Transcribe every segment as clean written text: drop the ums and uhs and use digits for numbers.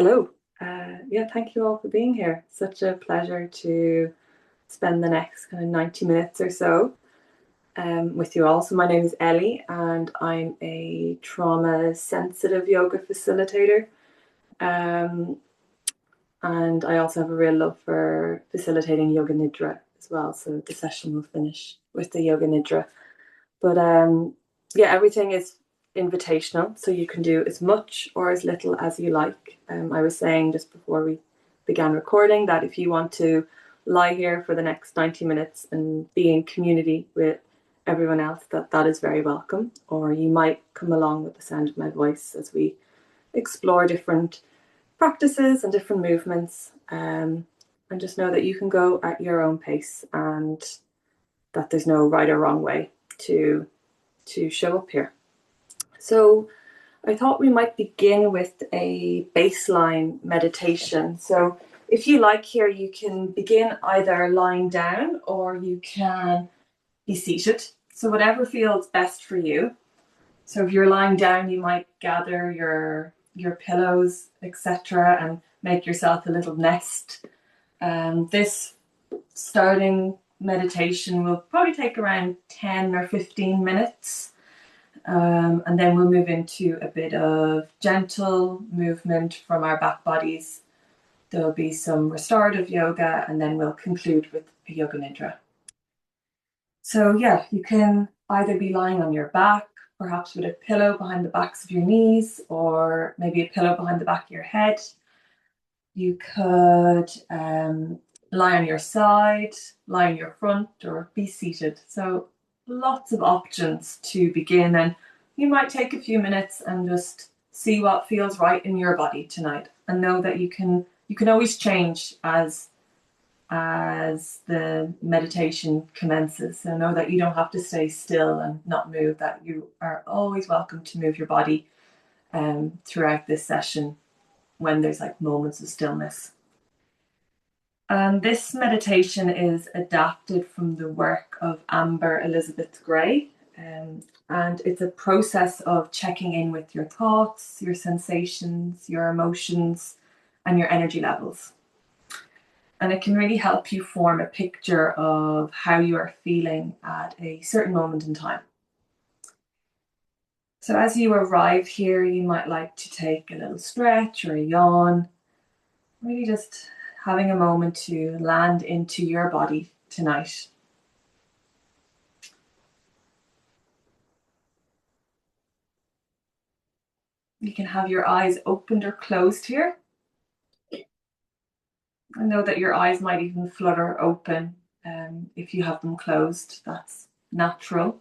Hello. Yeah, thank you all for being here. Such a pleasure to spend the next kind of 90 minutes or so with you all. So my name is Ellie and I'm a trauma sensitive yoga facilitator. Um, and I also have a real love for facilitating yoga nidra as well. So the session will finish with the yoga nidra. But yeah, everything is invitational, so you can do as much or as little as you like. I was saying just before we began recording that if you want to lie here for the next 90 minutes and be in community with everyone else, that is very welcome. Or you might come along with the sound of my voice as we explore different practices and different movements. And just know that you can go at your own pace and that there's no right or wrong way to show up here. So I thought we might begin with a baseline meditation. So if you like here, you can begin either lying down or you can be seated. So whatever feels best for you. So if you're lying down, you might gather your pillows, etc., and make yourself a little nest. This starting meditation will probably take around 10 or 15 minutes. And then we'll move into a bit of gentle movement from our back bodies. There'll be some restorative yoga, and then we'll conclude with a yoga nidra. So yeah, you can either be lying on your back, perhaps with a pillow behind the backs of your knees, or maybe a pillow behind the back of your head. You could lie on your side, lie on your front, or be seated. So lots of options to begin, and you might take a few minutes and just see what feels right in your body tonight, and know that you can always change as the meditation commences. So know that you don't have to stay still and not move, that you are always welcome to move your body throughout this session when there's like moments of stillness. And this meditation is adapted from the work of Amber Elizabeth Gray. And it's a process of checking in with your thoughts, your sensations, your emotions, and your energy levels. And it can really help you form a picture of how you are feeling at a certain moment in time. So as you arrive here, you might like to take a little stretch or a yawn, really just having a moment to land into your body tonight. You can have your eyes opened or closed here. I know that your eyes might even flutter open if you have them closed. That's natural.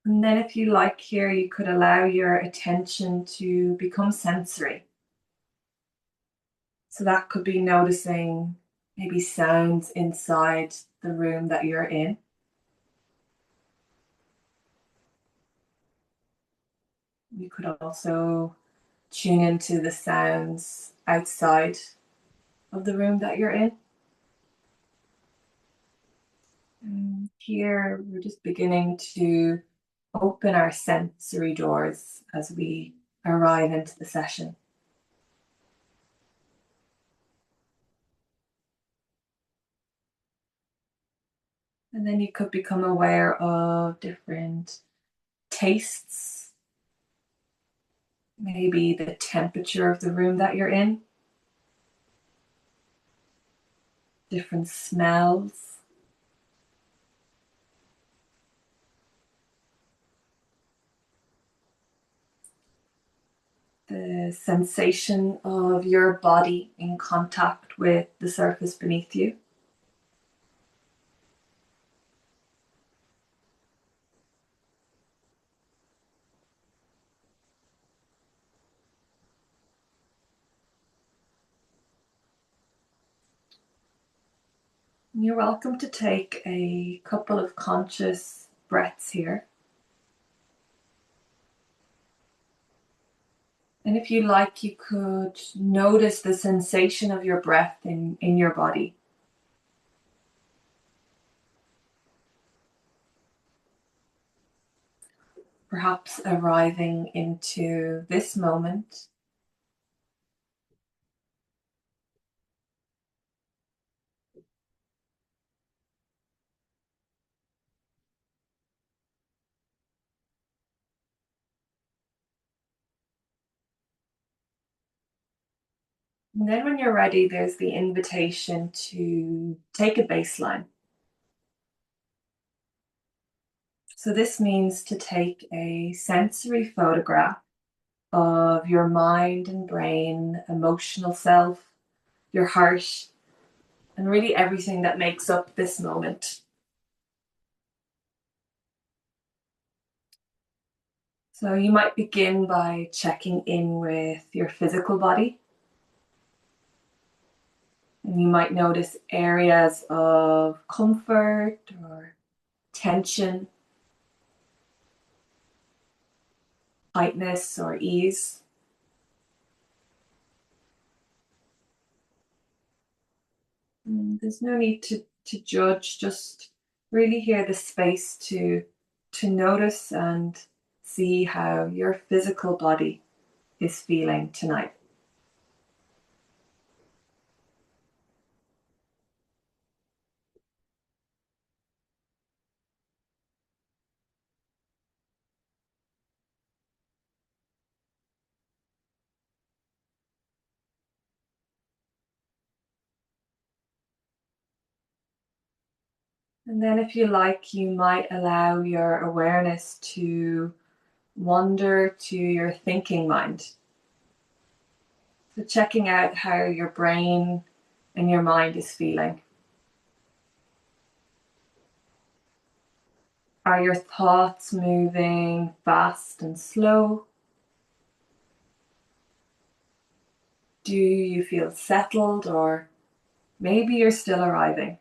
And then if you like here, you could allow your attention to become sensory. So that could be noticing maybe sounds inside the room that you're in. You could also tune into the sounds outside of the room that you're in. And here we're just beginning to open our sensory doors as we arrive into the session. And then you could become aware of different tastes, maybe the temperature of the room that you're in, different smells. The sensation of your body in contact with the surface beneath you. You're welcome to take a couple of conscious breaths here. And if you like, you could notice the sensation of your breath in your body. perhaps arriving into this moment. And then when you're ready, there's the invitation to take a baseline. So this means to take a sensory photograph of your mind and brain, emotional self, your heart, and really everything that makes up this moment. So you might begin by checking in with your physical body. And you might notice areas of comfort or tension, tightness or ease. And there's no need to judge, just really hear the space to notice and see how your physical body is feeling tonight. And then, if you like, you might allow your awareness to wander to your thinking mind. So, checking out how your brain and your mind is feeling. Are your thoughts moving fast and slow? Do you feel settled, or maybe you're still arriving?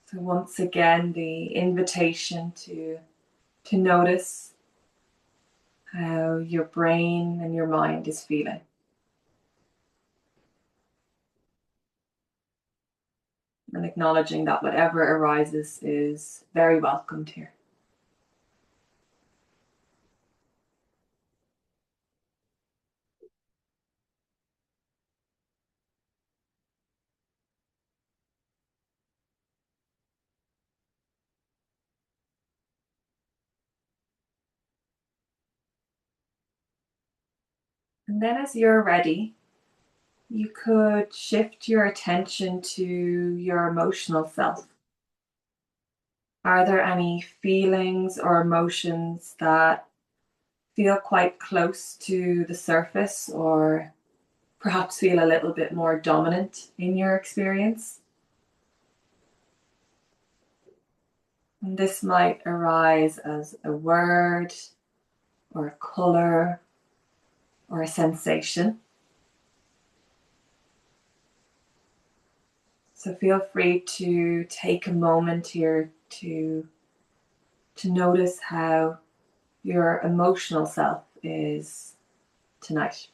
So once again, the invitation to notice how your brain and your mind is feeling. And acknowledging that whatever arises is very welcomed here. And then as you're ready, you could shift your attention to your emotional self. Are there any feelings or emotions that feel quite close to the surface, or perhaps feel a little bit more dominant in your experience? And this might arise as a word or a color or a sensation. So feel free to take a moment here to notice how your emotional self is tonight.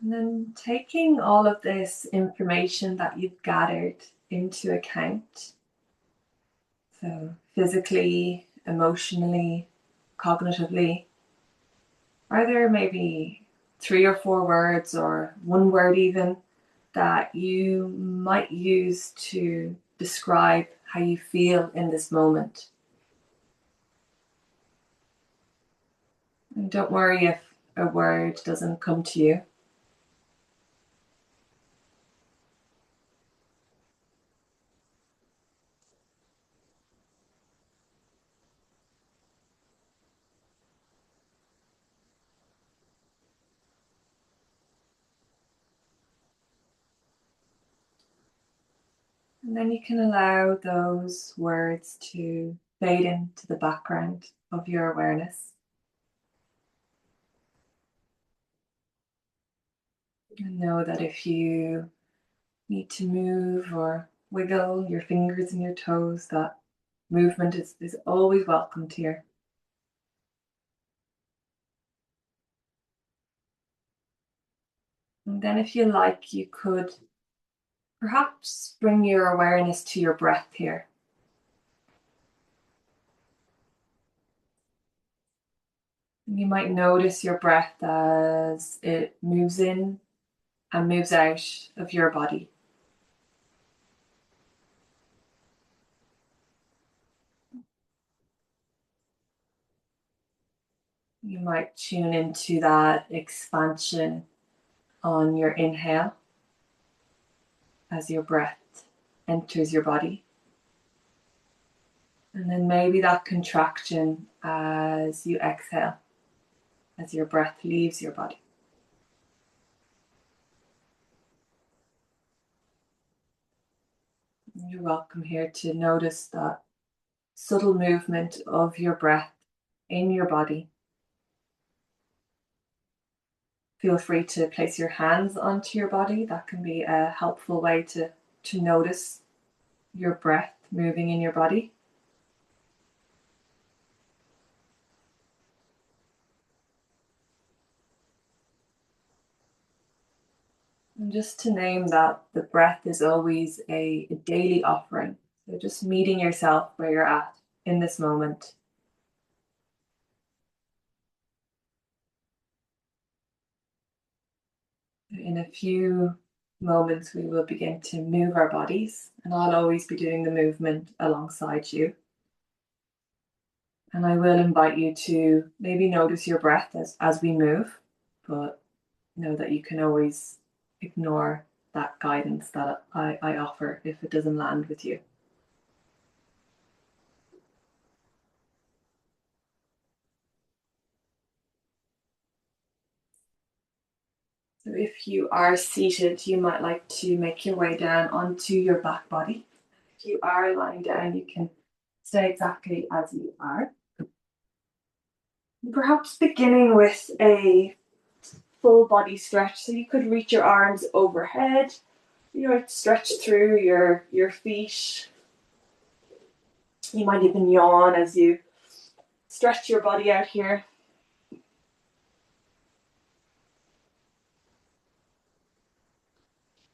And then taking all of this information that you've gathered into account, so physically, emotionally, cognitively, are there maybe 3 or 4 words or one word even that you might use to describe how you feel in this moment? And don't worry if a word doesn't come to you. And then you can allow those words to fade into the background of your awareness. And know that if you need to move or wiggle your fingers and your toes, that movement is always welcomed here. And then if you like, you could perhaps bring your awareness to your breath here. And you might notice your breath as it moves in and moves out of your body. You might tune into that expansion on your inhale as your breath enters your body. And then maybe that contraction as you exhale, as your breath leaves your body. And you're welcome here to notice that subtle movement of your breath in your body. Feel free to place your hands onto your body. That can be a helpful way to notice your breath moving in your body. And just to name that the breath is always a daily offering. So just meeting yourself where you're at in this moment. In a few moments, we will begin to move our bodies, and I'll always be doing the movement alongside you. And I will invite you to maybe notice your breath as we move, but know that you can always ignore that guidance that I offer if it doesn't land with you. So if you are seated, you might like to make your way down onto your back body. If you are lying down, you can stay exactly as you are. Perhaps beginning with a full body stretch. So you could reach your arms overhead. You might stretch through your feet. You might even yawn as you stretch your body out here.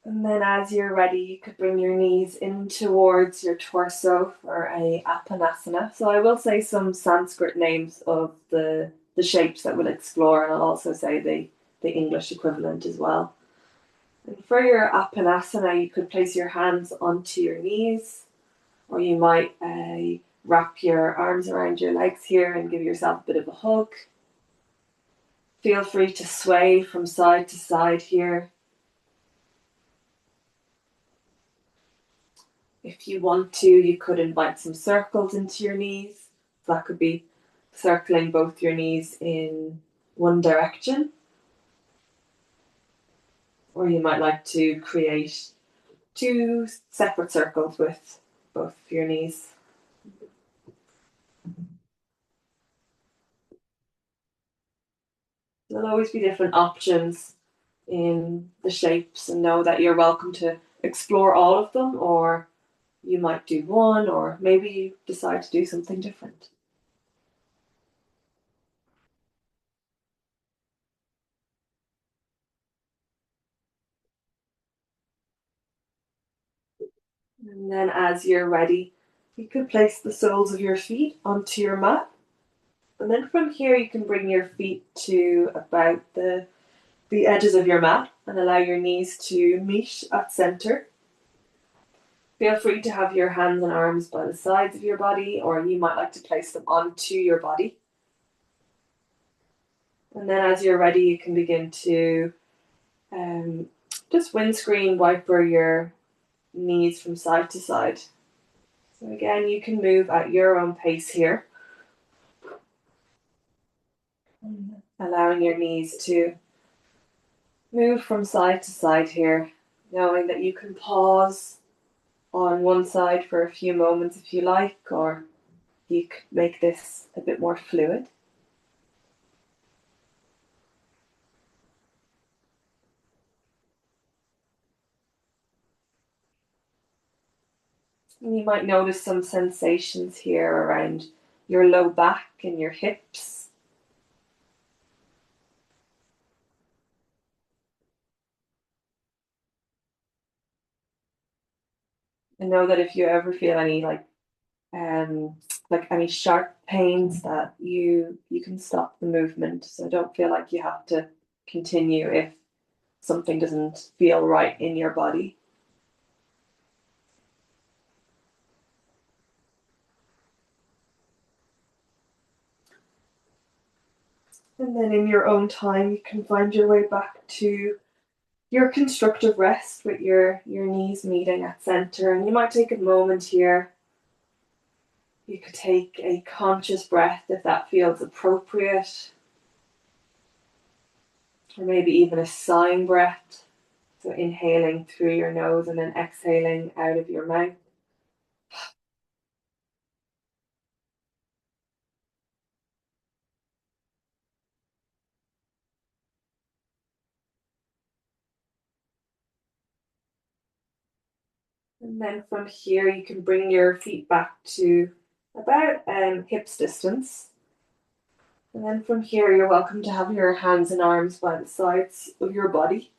And then as you're ready, you could bring your knees in towards your torso for a apanasana. So I will say some Sanskrit names of the shapes that we'll explore, and I'll also say the English equivalent as well. And for your apanasana, you could place your hands onto your knees, or you might wrap your arms around your legs here and give yourself a bit of a hug. Feel free to sway from side to side here. If you want to, you could invite some circles into your knees. So that could be circling both your knees in one direction. Or you might like to create two separate circles with both of your knees. There'll always be different options in the shapes, and know that you're welcome to explore all of them, or you might do one, or maybe you decide to do something different. And then as you're ready, you can place the soles of your feet onto your mat. And then from here, you can bring your feet to about the edges of your mat and allow your knees to meet at center. Feel free to have your hands and arms by the sides of your body, or you might like to place them onto your body. And then as you're ready, you can begin to just windscreen wiper your knees from side to side. So again, you can move at your own pace here, allowing your knees to move from side to side here, knowing that you can pause on one side for a few moments if you like, or you could make this a bit more fluid. And you might notice some sensations here around your low back and your hips. And know that if you ever feel any like any sharp pains, that you can stop the movement. So don't feel like you have to continue if something doesn't feel right in your body. And then in your own time, you can find your way back to your constructive rest with your knees meeting at center. And you might take a moment here. You could take a conscious breath if that feels appropriate, or maybe even a sighing breath. So inhaling through your nose and then exhaling out of your mouth. And then from here, you can bring your feet back to about hips distance. And then from here, you're welcome to have your hands and arms by the sides of your body.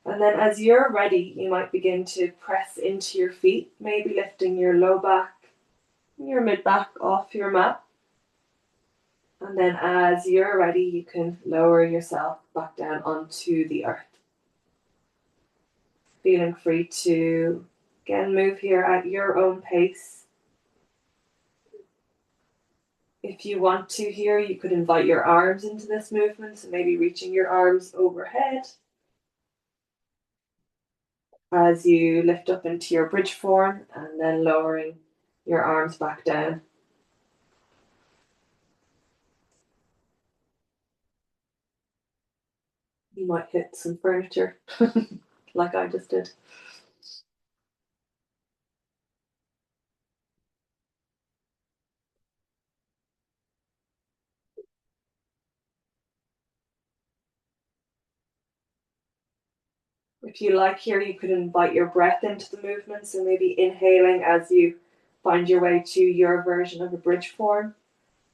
And then as you're ready, you might begin to press into your feet, maybe lifting your low back and your mid back off your mat. And then as you're ready, you can lower yourself back down onto the earth. Feeling free to, again, move here at your own pace. If you want to here, you could invite your arms into this movement, so maybe reaching your arms overhead as you lift up into your bridge form and then lowering your arms back down. You might hit some furniture like I just did. If you like here, you could invite your breath into the movement, so maybe inhaling as you find your way to your version of a bridge form,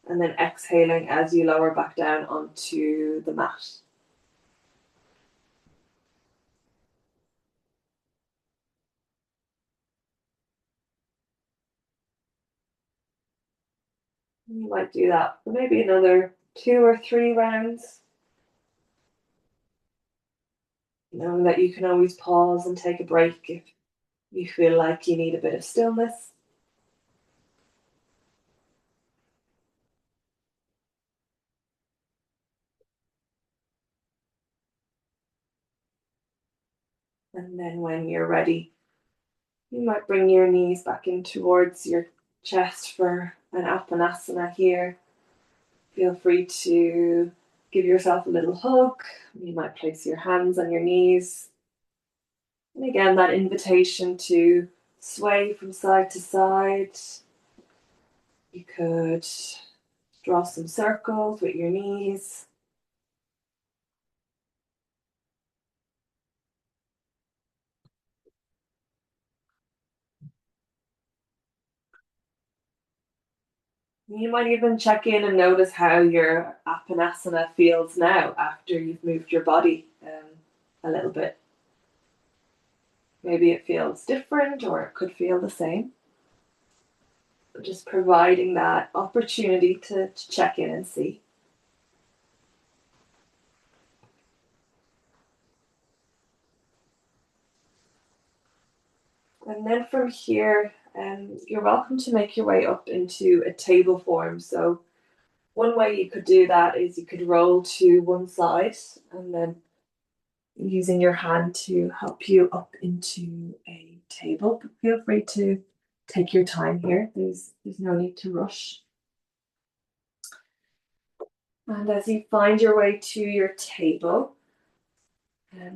and then exhaling as you lower back down onto the mat. You might do that for maybe another 2 or 3 rounds. Knowing that you can always pause and take a break if you feel like you need a bit of stillness. And then when you're ready, you might bring your knees back in towards your chest for an apanasana here. Feel free to give yourself a little hug. You might place your hands on your knees. And again, that invitation to sway from side to side. You could draw some circles with your knees. You might even check in and notice how your apanasana feels now after you've moved your body a little bit. Maybe it feels different or it could feel the same. But just providing that opportunity to check in and see. And then from here, you're welcome to make your way up into a table form. So one way you could do that is you could roll to one side and then using your hand to help you up into a table. But feel free to take your time here. There's no need to rush. And as you find your way to your table,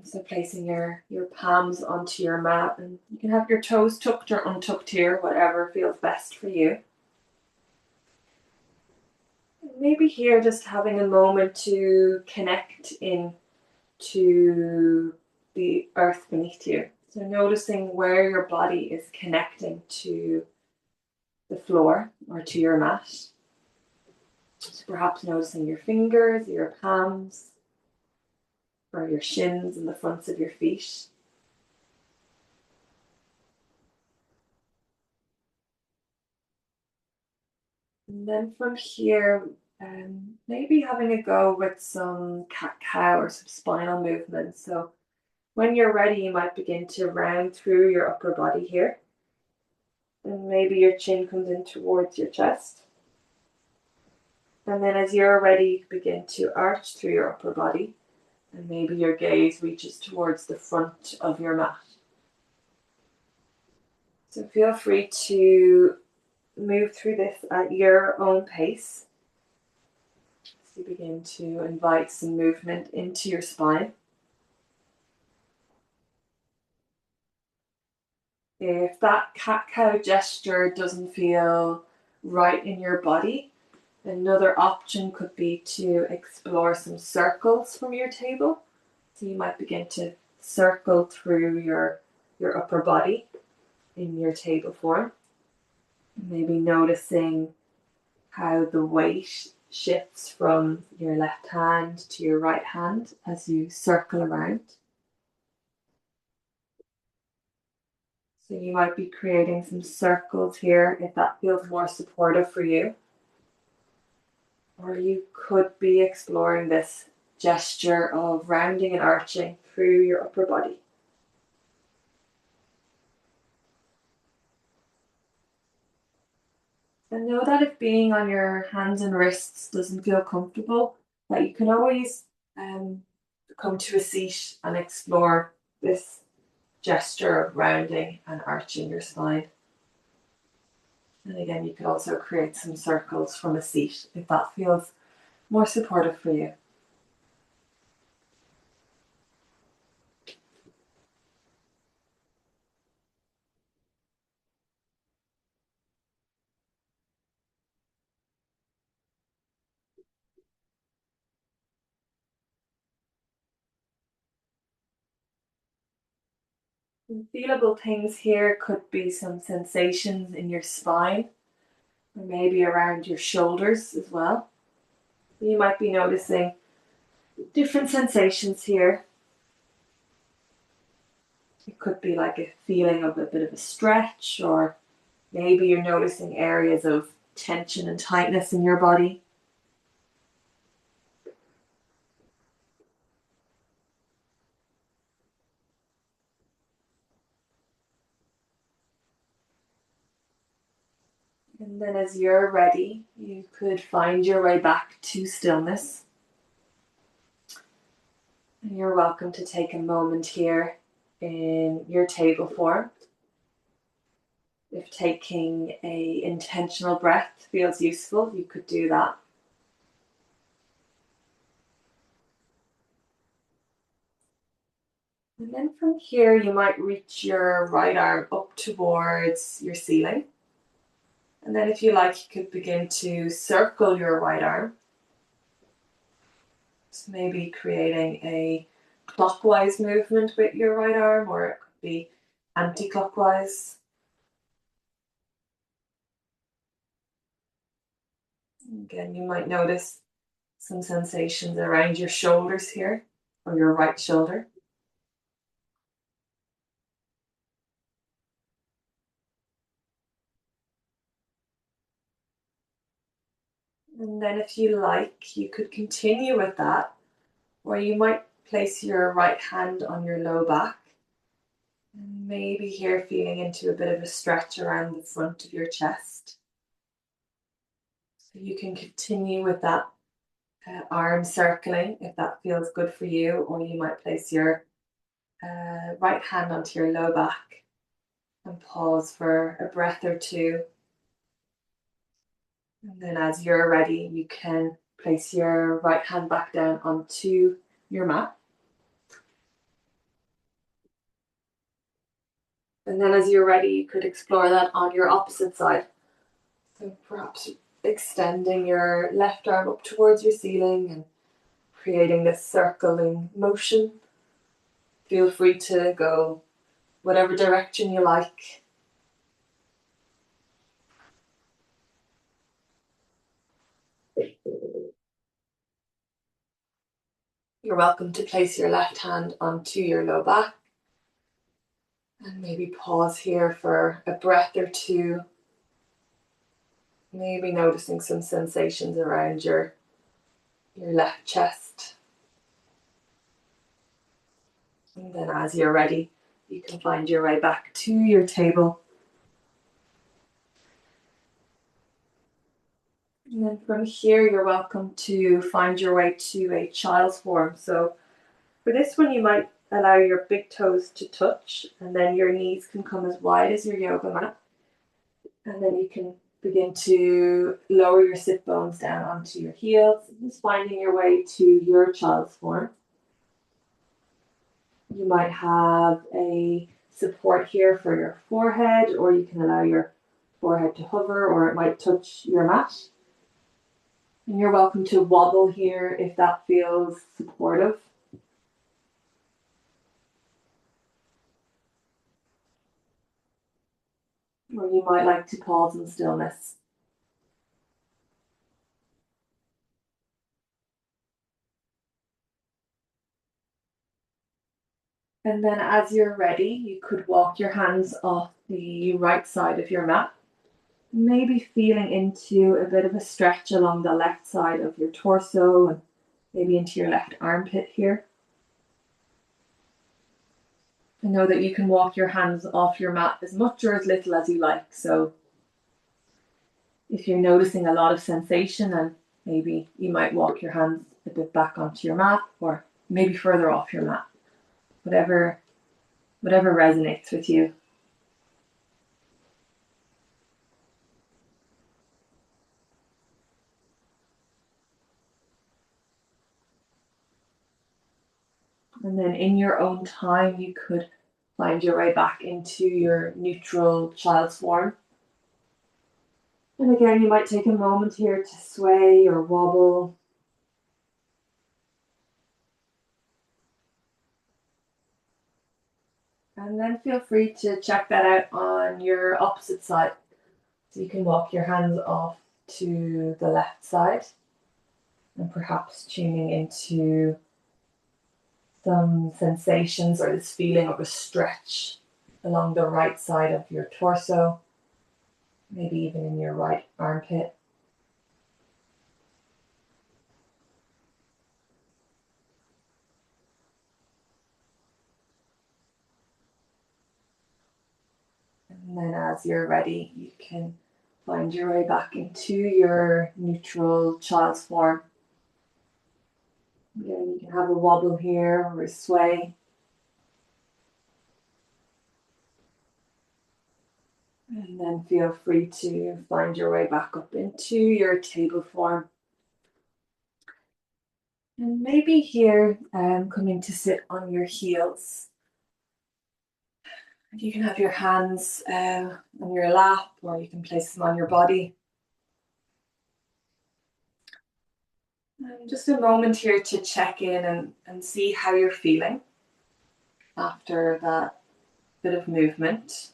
so placing your palms onto your mat, and you can have your toes tucked or untucked here, whatever feels best for you. Maybe here just having a moment to connect in to the earth beneath you. So noticing where your body is connecting to the floor or to your mat. So perhaps noticing your fingers, your palms, or your shins and the fronts of your feet. And then from here, maybe having a go with some cat-cow or some spinal movements. So when you're ready, you might begin to round through your upper body here. And maybe your chin comes in towards your chest. And then as you're ready, you begin to arch through your upper body. And maybe your gaze reaches towards the front of your mat. So feel free to move through this at your own pace. So you begin to invite some movement into your spine. If that cat-cow gesture doesn't feel right in your body, another option could be to explore some circles from your table. So you might begin to circle through your upper body in your table form. Maybe noticing how the weight shifts from your left hand to your right hand as you circle around. So you might be creating some circles here if that feels more supportive for you. Or you could be exploring this gesture of rounding and arching through your upper body. And know that if being on your hands and wrists doesn't feel comfortable, that you can always come to a seat and explore this gesture of rounding and arching your spine. And again, you could also create some circles from a seat if that feels more supportive for you. Some feelable things here could be some sensations in your spine, or maybe around your shoulders as well. You might be noticing different sensations here. It could be like a feeling of a bit of a stretch, or maybe you're noticing areas of tension and tightness in your body. And then as you're ready, you could find your way back to stillness. And you're welcome to take a moment here in your table form. If taking an intentional breath feels useful, you could do that. And then from here, you might reach your right arm up towards your ceiling. And then if you like, you could begin to circle your right arm. So maybe creating a clockwise movement with your right arm, or it could be anti-clockwise. Again, you might notice some sensations around your shoulders here, or your right shoulder. And then if you like, you could continue with that, or you might place your right hand on your low back. And maybe here feeling into a bit of a stretch around the front of your chest. So you can continue with that arm circling if that feels good for you, or you might place your right hand onto your low back and pause for a breath or two. And then as you're ready, you can place your right hand back down onto your mat. And then as you're ready, you could explore that on your opposite side. So perhaps extending your left arm up towards your ceiling and creating this circling motion. Feel free to go whatever direction you like. You're welcome to place your left hand onto your low back and maybe pause here for a breath or two. Maybe noticing some sensations around your left chest. And then as you're ready, you can find your way back to your table. And then from here, you're welcome to find your way to a child's form. So for this one, you might allow your big toes to touch, and then your knees can come as wide as your yoga mat. And then you can begin to lower your sit bones down onto your heels, just finding your way to your child's form. You might have a support here for your forehead, or you can allow your forehead to hover, or it might touch your mat. And you're welcome to wobble here if that feels supportive. Or you might like to pause in stillness. And then as you're ready, you could walk your hands off the right side of your mat, maybe feeling into a bit of a stretch along the left side of your torso and maybe into your left armpit here. I know that you can walk your hands off your mat as much or as little as you like. So if you're noticing a lot of sensation, and maybe you might walk your hands a bit back onto your mat or maybe further off your mat, whatever resonates with you. And then in your own time, you could find your way back into your neutral child's form. And again, you might take a moment here to sway or wobble. And then feel free to check that out on your opposite side. So you can walk your hands off to the left side and perhaps tuning into some sensations or this feeling of a stretch along the right side of your torso, maybe even in your right armpit. And then as you're ready, you can find your way back into your neutral child's form. Again, you can have a wobble here or a sway. And then feel free to find your way back up into your table form. And maybe here, coming to sit on your heels. You can have your hands on your lap, or you can place them on your body. And just a moment here to check in and see how you're feeling after that bit of movement.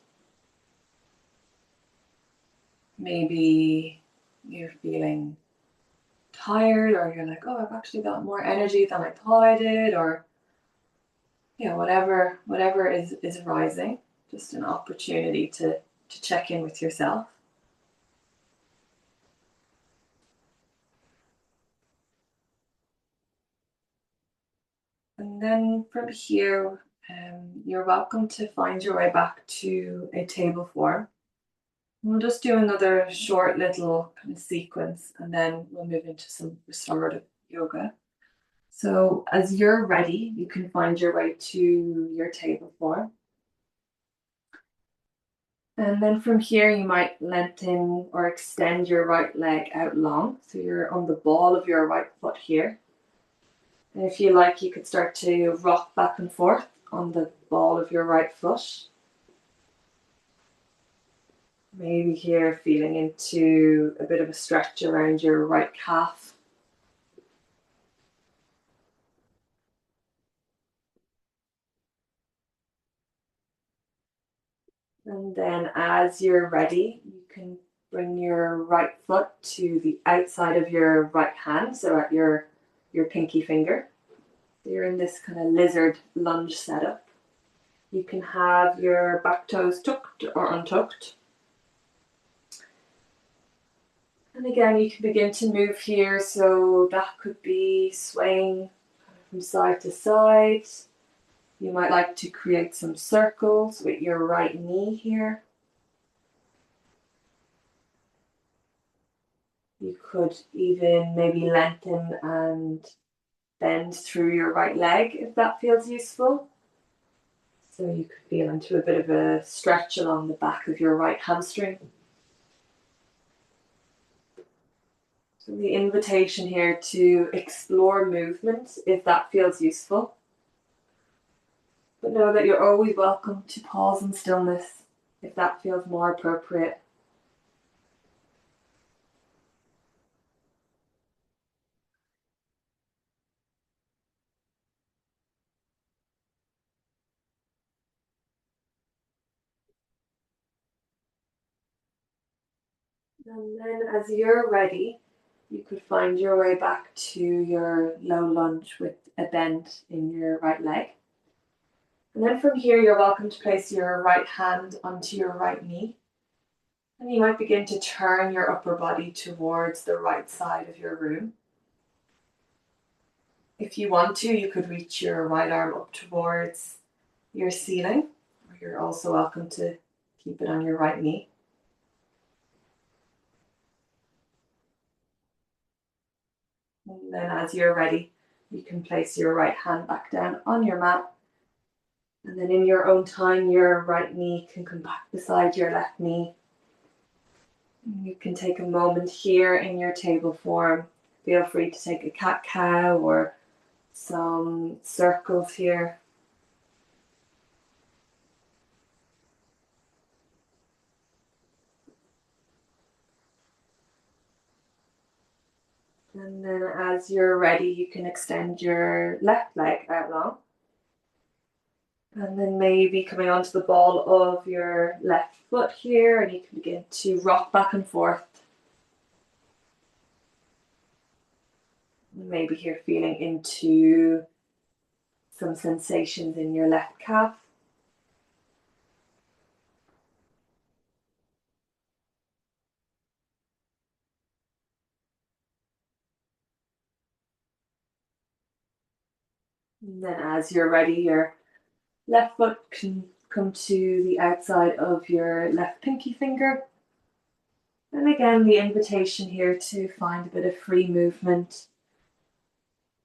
Maybe you're feeling tired, or you're like, oh, I've actually got more energy than I thought I did, or whatever is rising. Just an opportunity to check in with yourself. And then from here, you're welcome to find your way back to a table form. We'll just do another short little kind of sequence, and then we'll move into some restorative yoga. So as you're ready, you can find your way to your table form. And then from here, you might lengthen or extend your right leg out long. So you're on the ball of your right foot here. And if you like, you could start to rock back and forth on the ball of your right foot. Maybe here feeling into a bit of a stretch around your right calf. And then as you're ready, you can bring your right foot to the outside of your right hand, so at your pinky finger. So you're in this kind of lizard lunge setup. You can have your back toes tucked or untucked. And again, you can begin to move here, so that could be swaying from side to side. You might like to create some circles with your right knee here. You could even maybe lengthen and bend through your right leg if that feels useful. So you could feel into a bit of a stretch along the back of your right hamstring. So the invitation here to explore movement if that feels useful. But know that you're always welcome to pause in stillness if that feels more appropriate. And then as you're ready, you could find your way back to your low lunge with a bend in your right leg. And then from here, you're welcome to place your right hand onto your right knee. And you might begin to turn your upper body towards the right side of your room. If you want to, you could reach your right arm up towards your ceiling, or you're also welcome to keep it on your right knee. And then as you're ready, you can place your right hand back down on your mat. And then in your own time, your right knee can come back beside your left knee. You can take a moment here in your table form. Feel free to take a cat-cow or some circles here. And then as you're ready, you can extend your left leg out long. And then maybe coming onto the ball of your left foot here, and you can begin to rock back and forth. Maybe you're feeling into some sensations in your left calf. And then as you're ready, your left foot can come to the outside of your left pinky finger. And again, the invitation here to find a bit of free movement.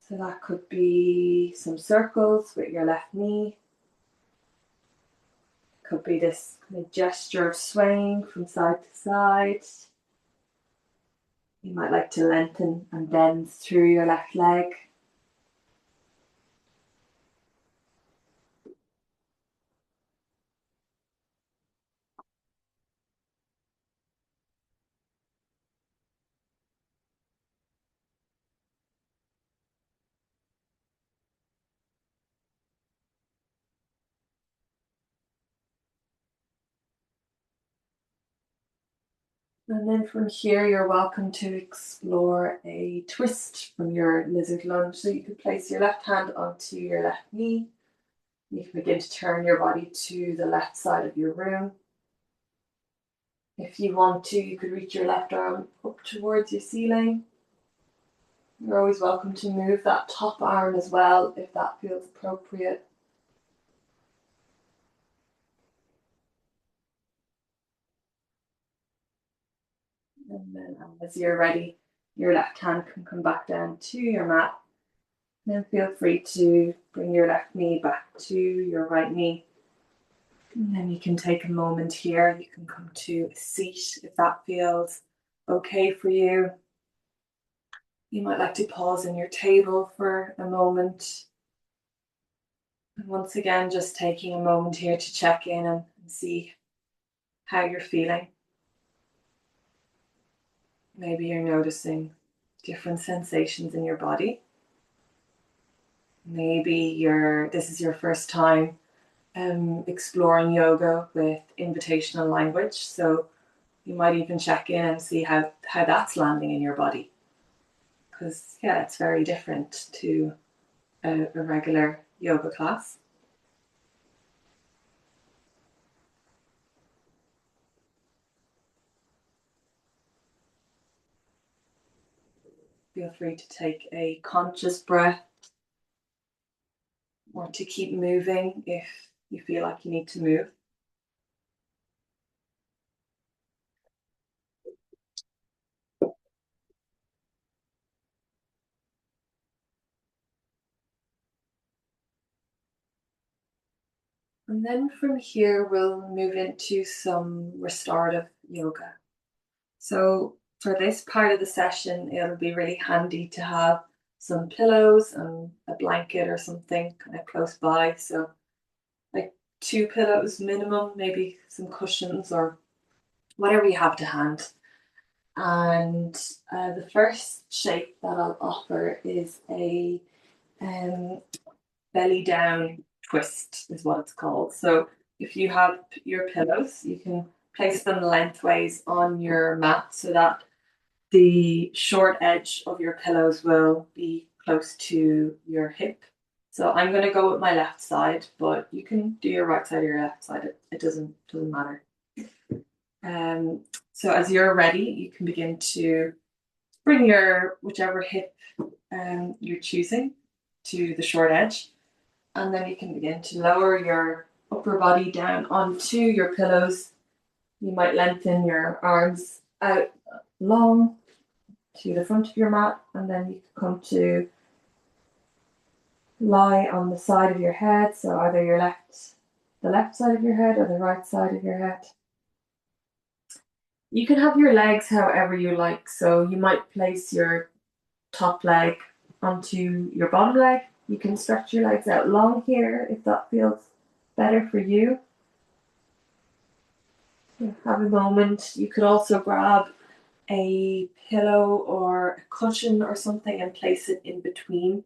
So that could be some circles with your left knee. Could be this kind of gesture of swaying from side to side. You might like to lengthen and bend through your left leg. And then from here, you're welcome to explore a twist from your lizard lunge. So you can place your left hand onto your left knee. You can begin to turn your body to the left side of your room. If you want to, you could reach your left arm up towards your ceiling. You're always welcome to move that top arm as well if that feels appropriate. And then as you're ready, your left hand can come back down to your mat. Then feel free to bring your left knee back to your right knee. And then you can take a moment here. You can come to a seat if that feels okay for you. You might like to pause in your table for a moment. And once again, just taking a moment here to check in and see how you're feeling. Maybe you're noticing different sensations in your body. Maybe this is your first time exploring yoga with invitational language. So you might even check in and see how that's landing in your body. Because, yeah, it's very different to a regular yoga class. Feel free to take a conscious breath or to keep moving if you feel like you need to move. And then from here, we'll move into some restorative yoga. So for this part of the session, it'll be really handy to have some pillows and a blanket or something kind of close by. So like two pillows minimum, maybe some cushions or whatever you have to hand. And the first shape that I'll offer is a um, belly down twist, is what it's called. So if you have your pillows, you can place them lengthways on your mat so that the short edge of your pillows will be close to your hip. So I'm going to go with my left side, but you can do your right side or your left side. It doesn't matter. Um, so as you're ready, you can begin to bring your whichever hip you're choosing to the short edge, and then you can begin to lower your upper body down onto your pillows. You might lengthen your arms out long to the front of your mat, and then you can come to lie on the side of your head. So either the left side of your head or the right side of your head. You can have your legs however you like. So you might place your top leg onto your bottom leg. You can stretch your legs out long here if that feels better for you. Have a moment. You could also grab a pillow or a cushion or something and place it in between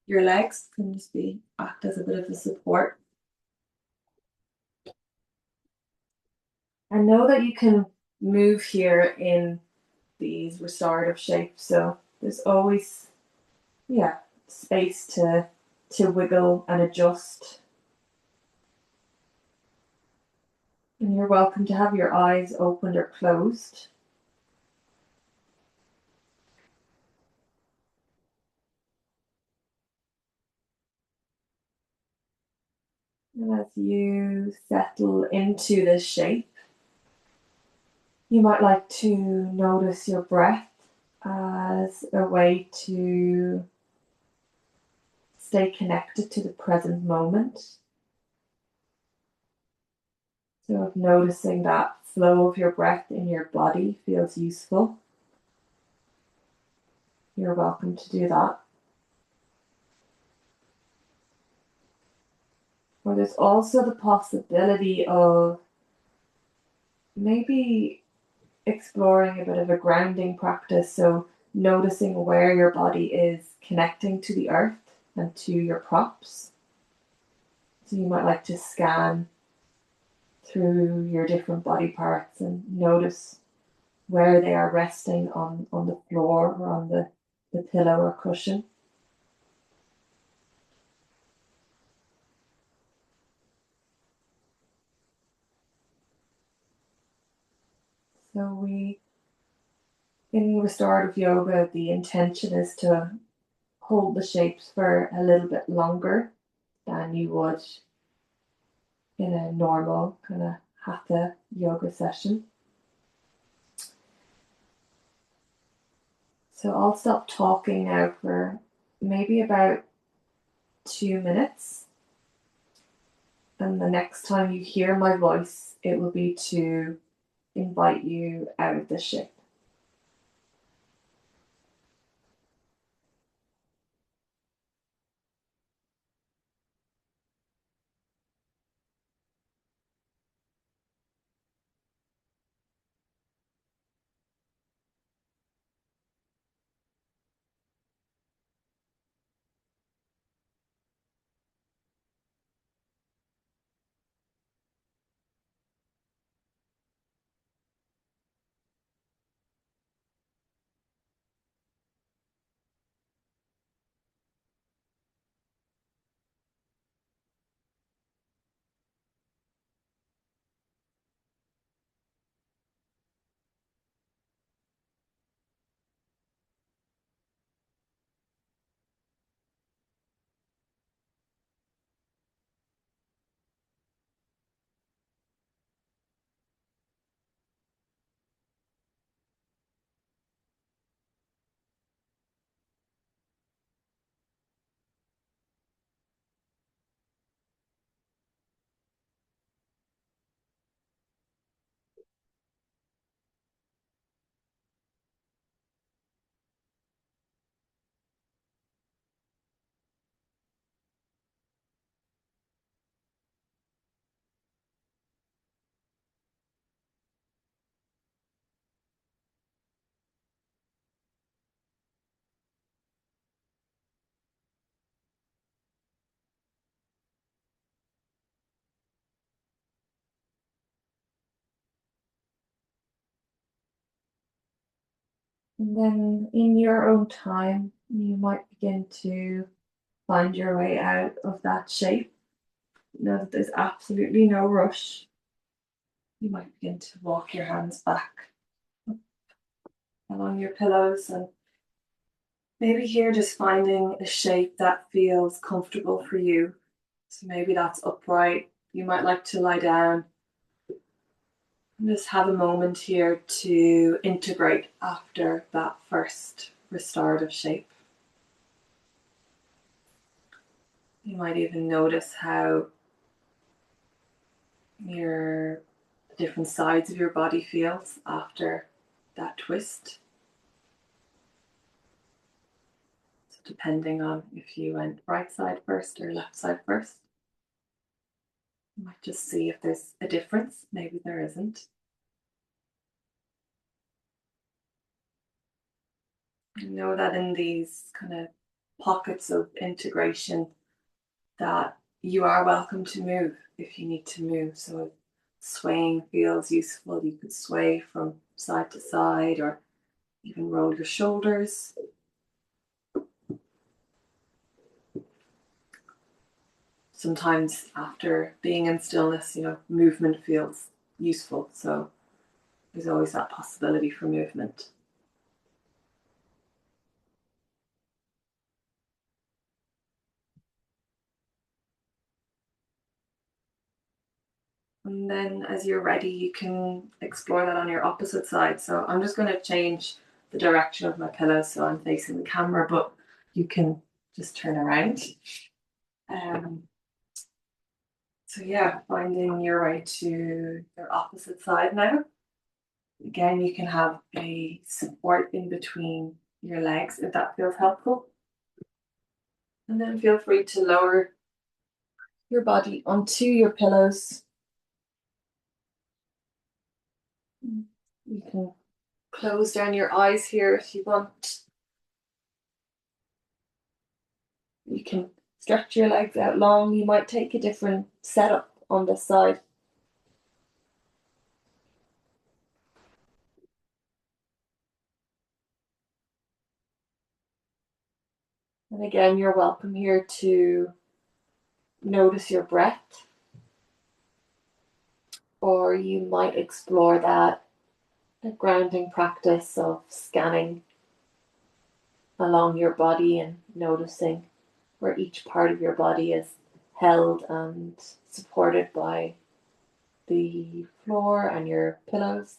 your legs. It can just be act as a bit of a support. And know that you can move here in these restorative shapes. So there's always, yeah, space to wiggle and adjust. And you're welcome to have your eyes opened or closed. And as you settle into this shape, you might like to notice your breath as a way to stay connected to the present moment. So if noticing that flow of your breath in your body feels useful, you're welcome to do that. Or there's also the possibility of maybe exploring a bit of a grounding practice. So noticing where your body is connecting to the earth and to your props. So you might like to scan through your different body parts and notice where they are resting on the floor or on the pillow or cushion. So in restorative yoga, the intention is to hold the shapes for a little bit longer than you would in a normal kind of hatha yoga session. So I'll stop talking now for maybe about 2 minutes. And the next time you hear my voice, it will be to invite you out of the shape. And then in your own time, you might begin to find your way out of that shape. Know that there's absolutely no rush. You might begin to walk your hands back along your pillows and maybe here just finding a shape that feels comfortable for you. So maybe that's upright. You might like to lie down and just have a moment here to integrate after that first restorative shape. You might even notice how your the different sides of your body feels after that twist. So depending on if you went right side first or left side first, you might just see if there's a difference. Maybe there isn't. You know that in these kind of pockets of integration that you are welcome to move if you need to move. So if swaying feels useful, you could sway from side to side or even roll your shoulders. Sometimes after being in stillness, movement feels useful. So there's always that possibility for movement. And then as you're ready, you can explore that on your opposite side. So I'm just going to change the direction of my pillow so I'm facing the camera, but you can just turn around. Um, so yeah, finding your way to your opposite side now. Again, you can have a support in between your legs if that feels helpful. And then feel free to lower your body onto your pillows. You can close down your eyes here if you want. You can stretch your legs out long. You might take a different setup on this side. And again, you're welcome here to notice your breath, or you might explore that grounding practice of scanning along your body and noticing where each part of your body is held and supported by the floor and your pillows.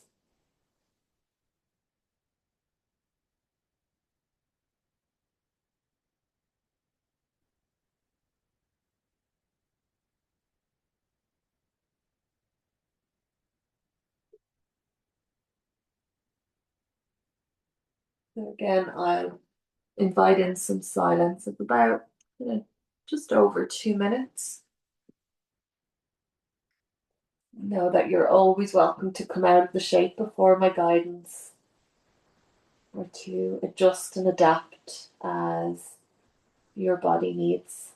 So again, I'll invite in some silence of about just over 2 minutes. Know that you're always welcome to come out of the shape before my guidance or to adjust and adapt as your body needs.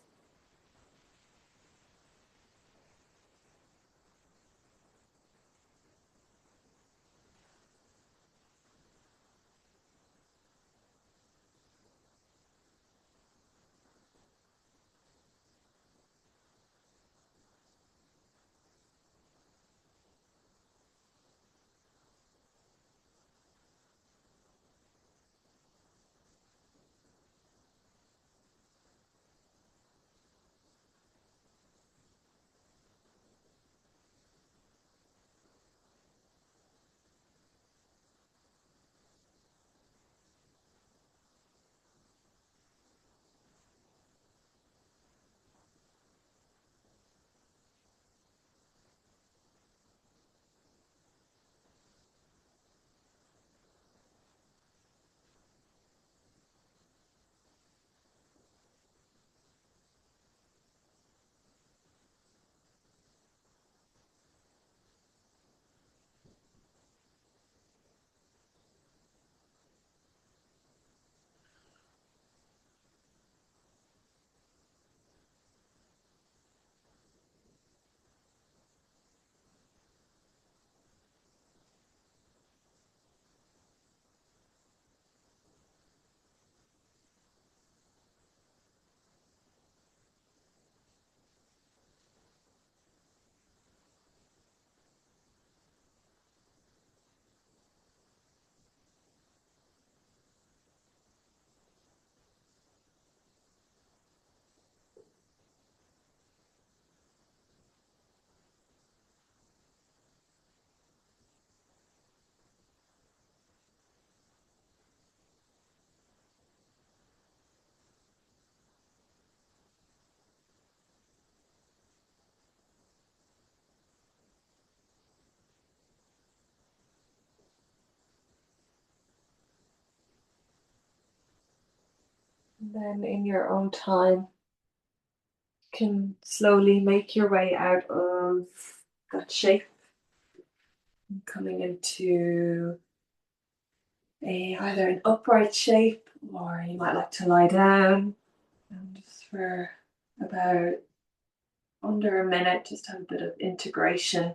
And then in your own time, you can slowly make your way out of that shape, coming into either an upright shape, or you might like to lie down and just for about under a minute, just have a bit of integration.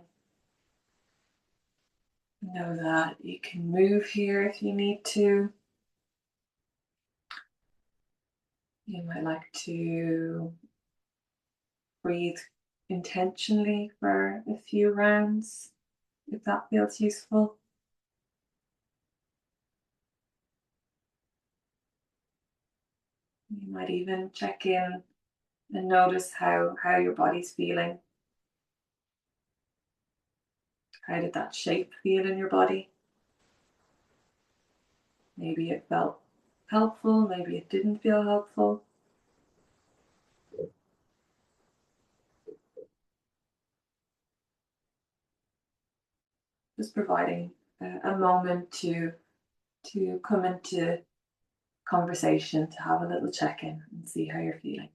Know that you can move here if you need to. You might like to breathe intentionally for a few rounds, if that feels useful. You might even check in and notice how your body's feeling. How did that shape feel in your body? Maybe it felt helpful, maybe it didn't feel helpful. Just providing a moment to come into conversation, to have a little check-in and see how you're feeling.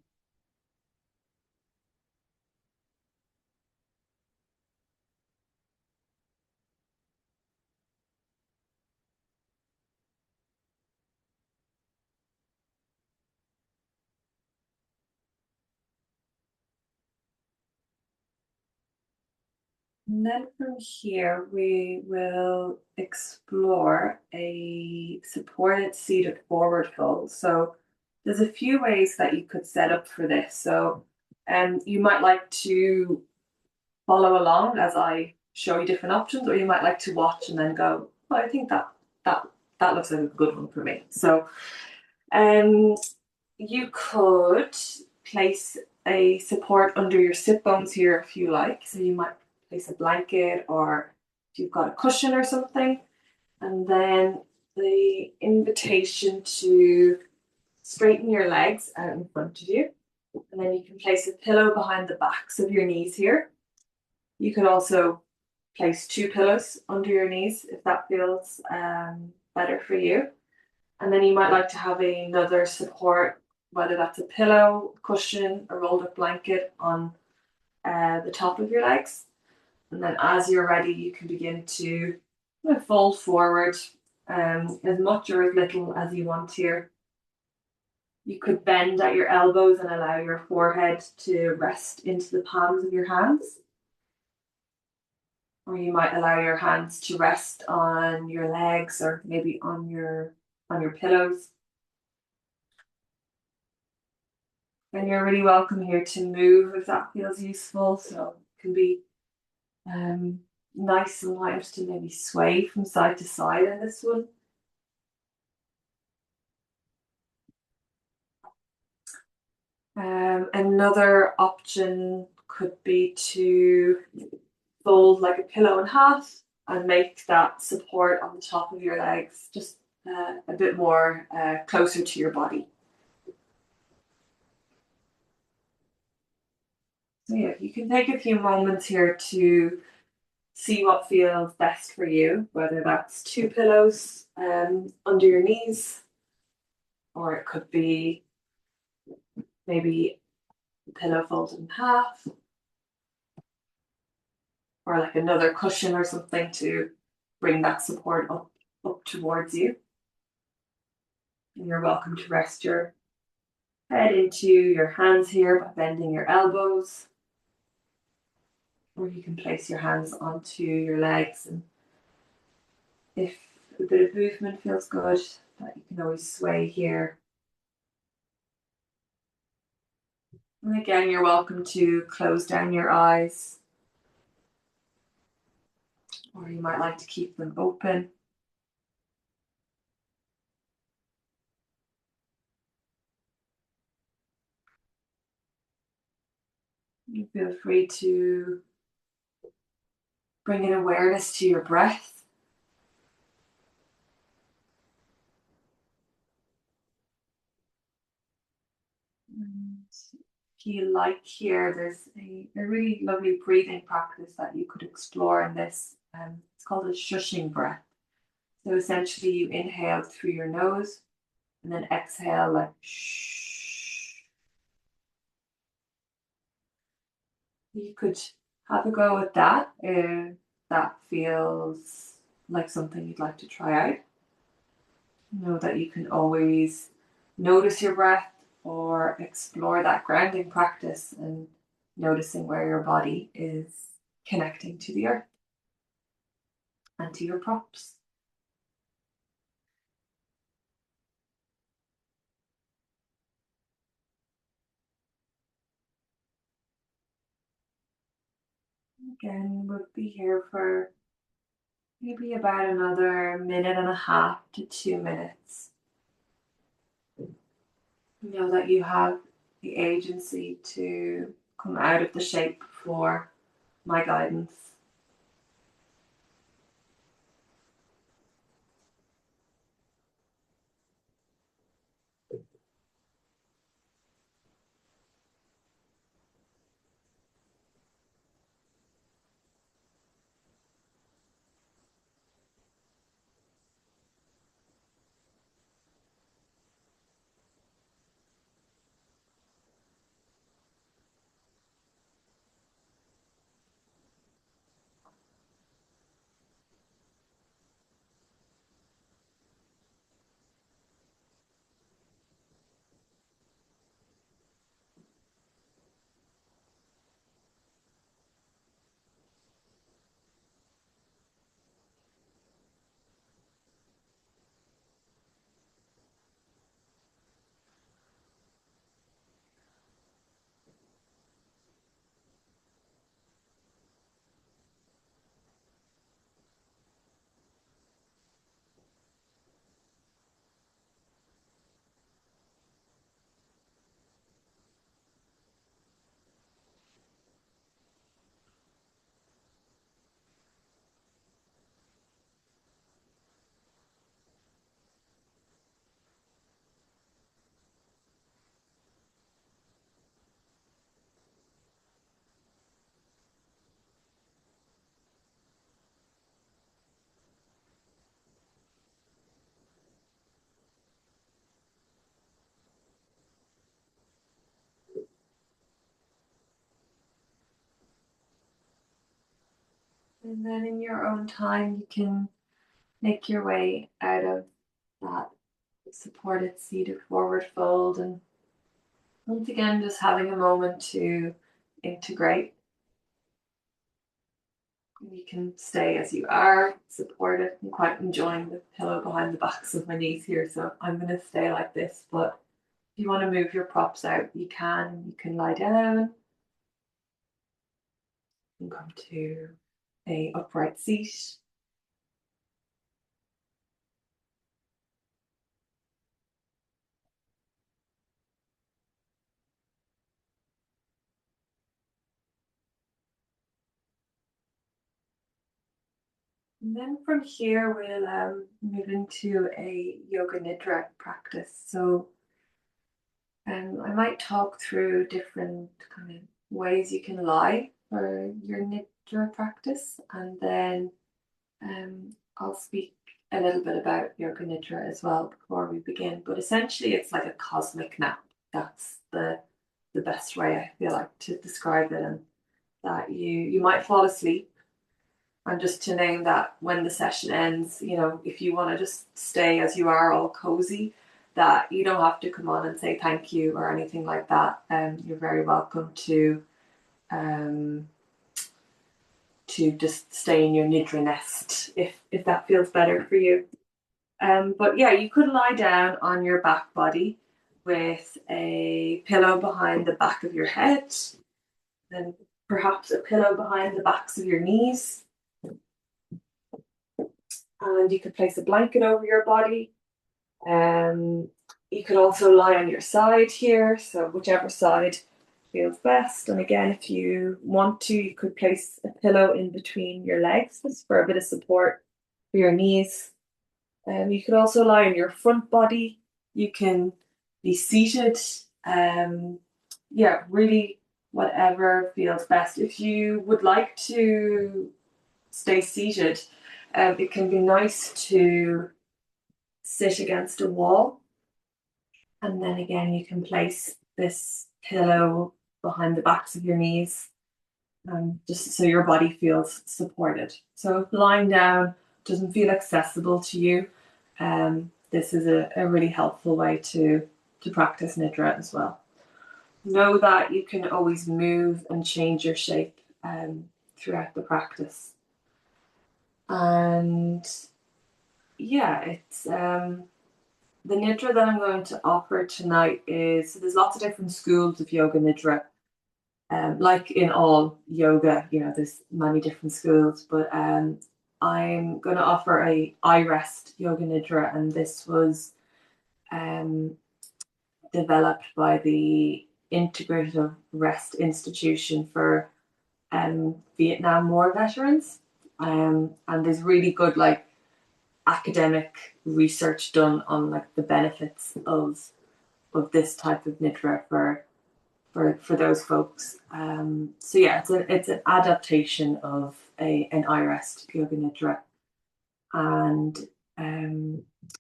And then from here, we will explore a supported seated forward fold. So there's a few ways that you could set up for this. So you might like to follow along as I show you different options, or you might like to watch and then go, oh, I think that looks like a good one for me. So you could place a support under your sit bones here if you like. So you might place a blanket, or if you've got a cushion or something. And then the invitation to straighten your legs out in front of you. And then you can place a pillow behind the backs of your knees here. You could also place two pillows under your knees if that feels better for you. And then you might like to have another support, whether that's a pillow, cushion, a rolled up blanket on the top of your legs. And then as you're ready, you can begin to fold forward as much or as little as you want here. You could bend at your elbows and allow your forehead to rest into the palms of your hands. Or you might allow your hands to rest on your legs, or maybe on your pillows. And you're really welcome here to move if that feels useful. So it can be nice sometimes to maybe sway from side to side in this one. Another option could be to fold like a pillow in half and make that support on the top of your legs just a bit more closer to your body. So yeah, you can take a few moments here to see what feels best for you, whether that's two pillows under your knees, or it could be maybe the pillow folded in half, or like another cushion or something to bring that support up towards you. And you're welcome to rest your head into your hands here by bending your elbows. Or you can place your hands onto your legs, and if a bit of movement feels good, you can always sway here. And again, you're welcome to close down your eyes, or you might like to keep them open. You feel free to bring an awareness to your breath. And if you like here, there's a really lovely breathing practice that you could explore in this. It's called a shushing breath. So essentially you inhale through your nose And then exhale like shh. You could have a go at that if that feels like something you'd like to try out. Know that you can always notice your breath or explore that grounding practice and noticing where your body is connecting to the earth and to your props. Again, we'll be here for maybe about another minute and a half to 2 minutes. Know that you have the agency to come out of the shape for my guidance. And then in your own time, you can make your way out of that supported seated forward fold. And once again, just having a moment to integrate. You can stay as you are, supported. I'm quite enjoying the pillow behind the backs of my knees here, so I'm going to stay like this. But if you want to move your props out, you can. You can lie down and come to a upright seat. And then from here, we'll move into a yoga nidra practice. So I might talk through different kind of ways you can lie for your nidra practice, and then I'll speak a little bit about yoga nidra as well before we begin. But essentially, it's like a cosmic nap. That's the best way I feel like to describe it, and that you might fall asleep. And just to name that when the session ends, if you want to just stay as you are, all cozy, that you don't have to come on and say thank you or anything like that. You're very welcome um, to just stay in your nidra nest if that feels better for you. But yeah, you could lie down on your back body with a pillow behind the back of your head, then perhaps a pillow behind the backs of your knees. And you could place a blanket over your body. You could also lie on your side here, so whichever side feels best. And again, if you want to, you could place a pillow in between your legs just for a bit of support for your knees. You could also lie on your front body. You can be seated. Yeah, really whatever feels best. If you would like to stay seated, it can be nice to sit against a wall And then again, you can place this pillow behind the backs of your knees, just so your body feels supported. So if lying down doesn't feel accessible to you, this is a really helpful way to practice Nidra as well. Know that you can always move and change your shape throughout the practice. And yeah, it's the Nidra that I'm going to offer tonight is, so there's lots of different schools of Yoga Nidra. Like in all yoga, there's many different schools, but I'm going to offer a I Rest Yoga Nidra, and this was developed by the Integrative Rest Institution for Vietnam War veterans. And there's really good academic research done on the benefits of this type of nidra for those folks. So yeah, it's an adaptation of an I-Rest Yoga Nidra. And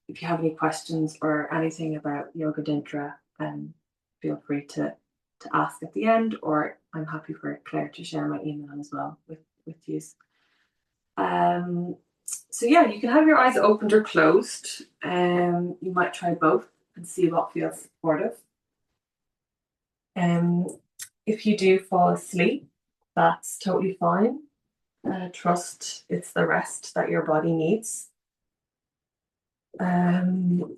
if you have any questions or anything about Yoga Nidra, feel free to ask at the end, or I'm happy for Claire to share my email as well with you. So yeah, you can have your eyes opened or closed. You might try both and see what feels supportive. If you do fall asleep, that's totally fine. Trust it's the rest that your body needs. And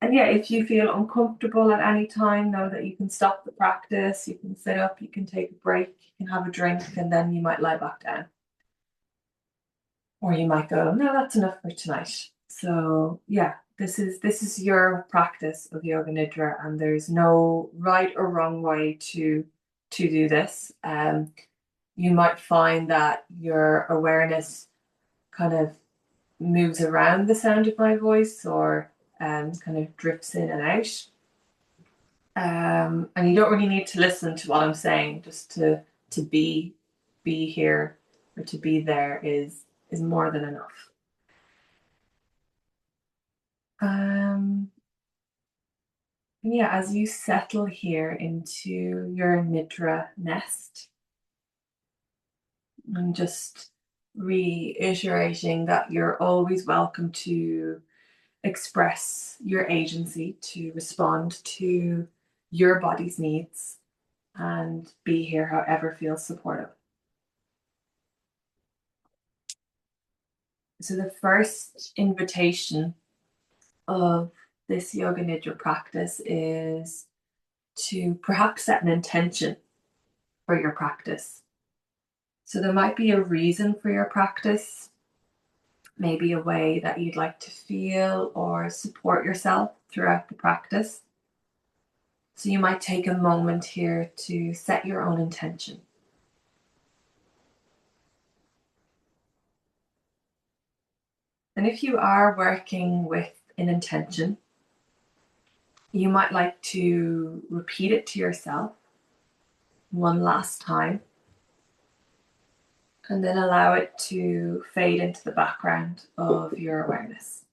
yeah, if you feel uncomfortable at any time, know that you can stop the practice, you can sit up, you can take a break, you can have a drink, and then you might lie back down. Or you might go, no, that's enough for tonight. So yeah, this is your practice of Yoga Nidra, and there's no right or wrong way to do this. You might find that your awareness kind of moves around the sound of my voice, or kind of drifts in and out. And you don't really need to listen to what I'm saying, just to be here or to be there is more than enough. Yeah, as you settle here into your Nidra nest, I'm just reiterating that you're always welcome to express your agency, to respond to your body's needs, and be here however feels supportive. So the first invitation of this Yoga Nidra practice is to perhaps set an intention for your practice. So there might be a reason for your practice, maybe a way that you'd like to feel or support yourself throughout the practice. So you might take a moment here to set your own intention. And if you are working with an intention, you might like to repeat it to yourself one last time, and then allow it to fade into the background of your awareness.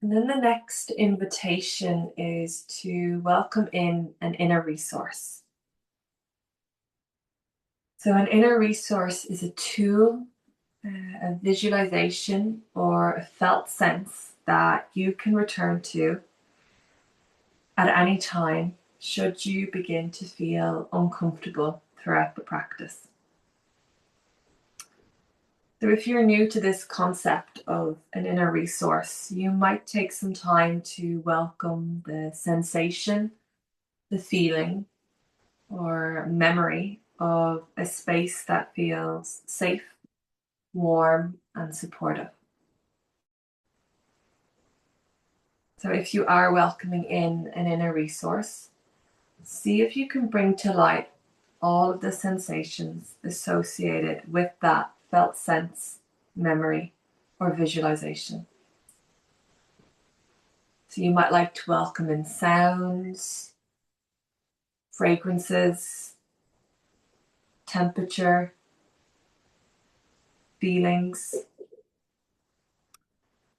And then the next invitation is to welcome in an inner resource. So an inner resource is a tool, a visualization, or a felt sense that you can return to at any time should you begin to feel uncomfortable throughout the practice. So if you're new to this concept of an inner resource, you might take some time to welcome the sensation, the feeling, or memory of a space that feels safe, warm, and supportive. So if you are welcoming in an inner resource, see if you can bring to light all of the sensations associated with that felt sense, memory, or visualization. So you might like to welcome in sounds, fragrances, temperature, feelings,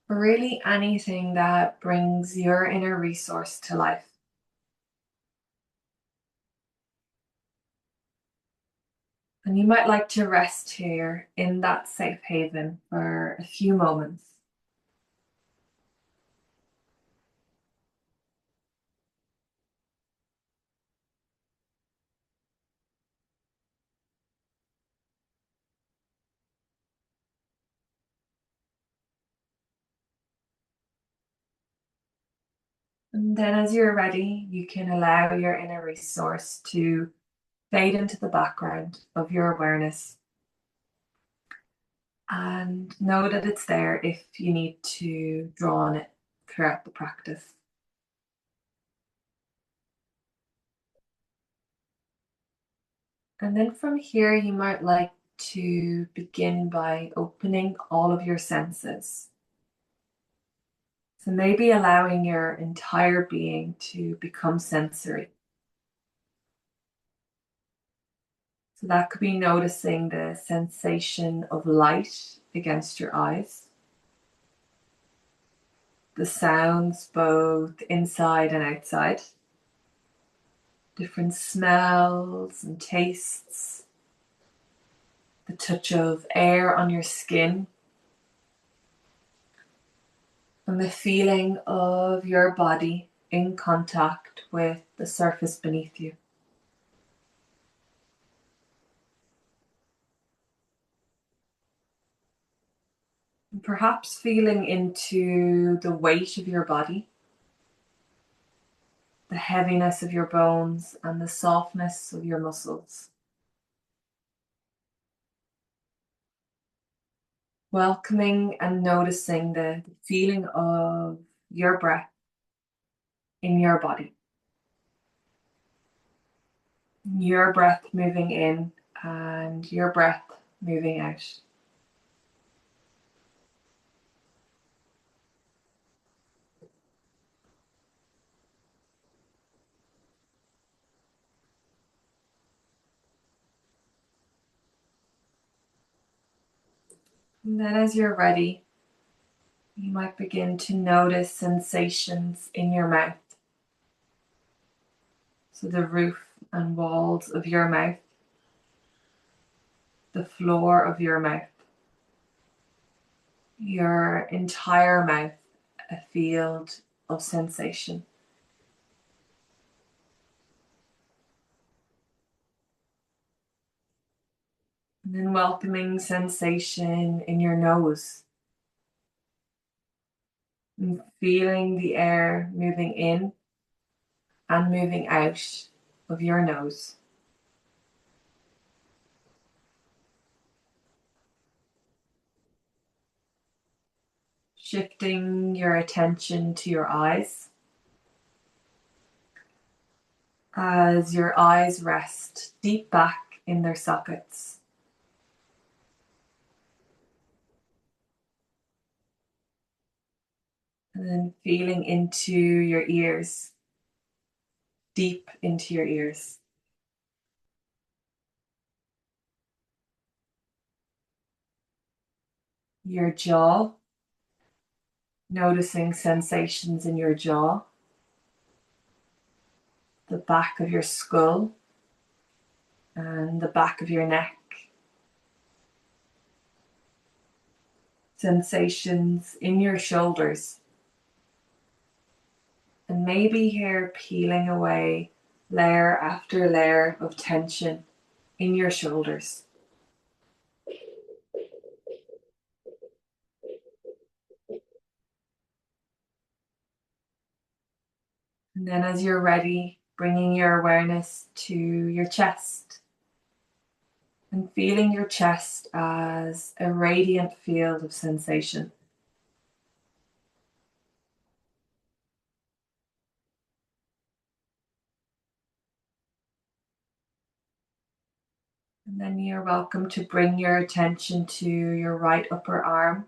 or really anything that brings your inner resource to life. And you might like to rest here in that safe haven for a few moments. And then as you're ready, you can allow your inner resource to fade into the background of your awareness. And know that it's there if you need to draw on it throughout the practice. And then from here, you might like to begin by opening all of your senses. So maybe allowing your entire being to become sensory. So that could be noticing the sensation of light against your eyes, the sounds both inside and outside, different smells and tastes, the touch of air on your skin, and the feeling of your body in contact with the surface beneath you. And perhaps feeling into the weight of your body, the heaviness of your bones, and the softness of your muscles. Welcoming and noticing the feeling of your breath in your body. Your breath moving in and your breath moving out. And then as you're ready, you might begin to notice sensations in your mouth. So the roof and walls of your mouth, the floor of your mouth, your entire mouth, a field of sensation. And then welcoming sensation in your nose. And feeling the air moving in and moving out of your nose. Shifting your attention to your eyes as your eyes rest deep back in their sockets. And then feeling into your ears, deep into your ears. Your jaw, noticing sensations in your jaw, the back of your skull, and the back of your neck. Sensations in your shoulders. And maybe here peeling away layer after layer of tension in your shoulders. And then as you're ready, bringing your awareness to your chest and feeling your chest as a radiant field of sensation. And then you're welcome to bring your attention to your right upper arm,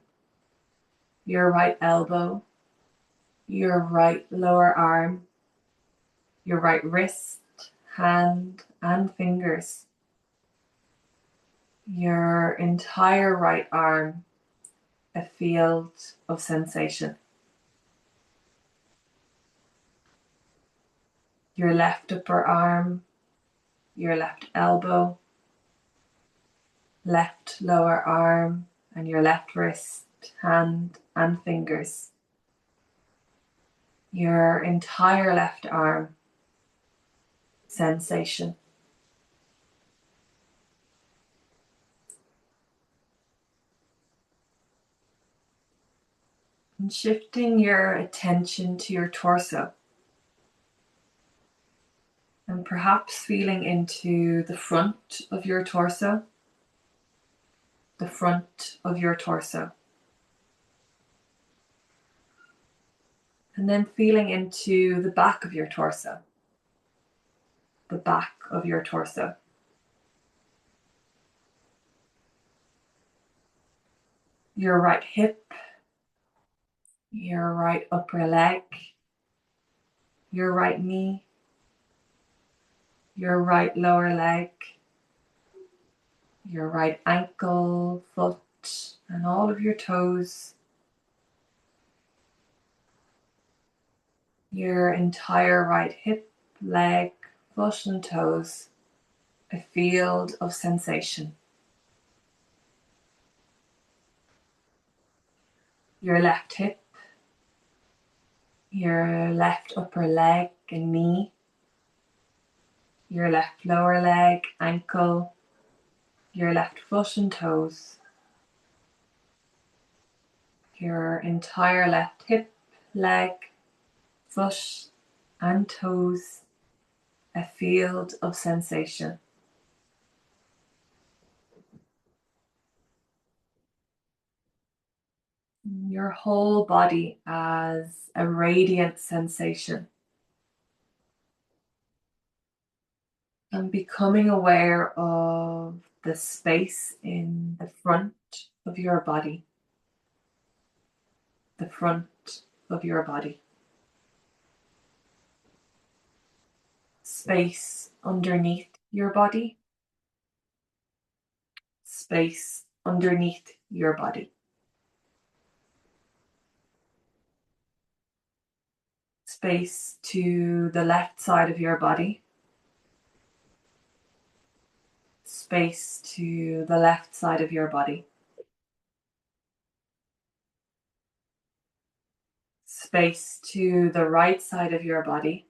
your right elbow, your right lower arm, your right wrist, hand, and fingers. Your entire right arm, a field of sensation. Your left upper arm, your left elbow, left lower arm, and your left wrist, hand, and fingers. Your entire left arm, sensation. And shifting your attention to your torso. And perhaps feeling into the front of your torso. The front of your torso. And then feeling into the back of your torso. The back of your torso. Your right hip, your right upper leg, your right knee, your right lower leg, your right ankle, foot, and all of your toes. Your entire right hip, leg, foot, and toes. A field of sensation. Your left hip, your left upper leg and knee, your left lower leg, ankle, your left foot and toes, your entire left hip, leg, foot and toes, a field of sensation. Your whole body as a radiant sensation. And becoming aware of the space in the front of your body. The front of your body. Space underneath your body. Space underneath your body. Space to the left side of your body. Space to the left side of your body. Space to the right side of your body.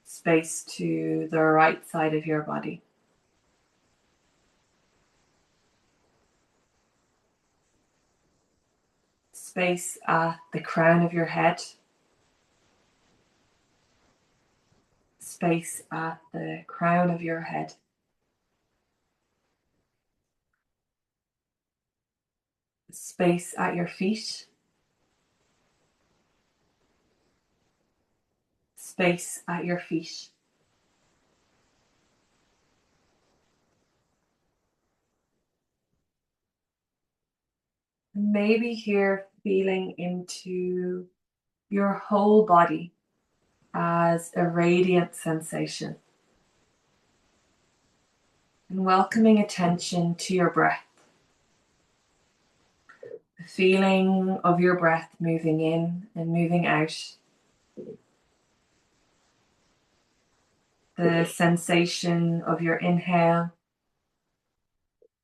Space to the right side of your body. Space at the crown of your head. Space at the crown of your head. Space at your feet. Space at your feet. And maybe here feeling into your whole body as a radiant sensation. And welcoming attention to your breath. The feeling of your breath moving in and moving out. The sensation of your inhale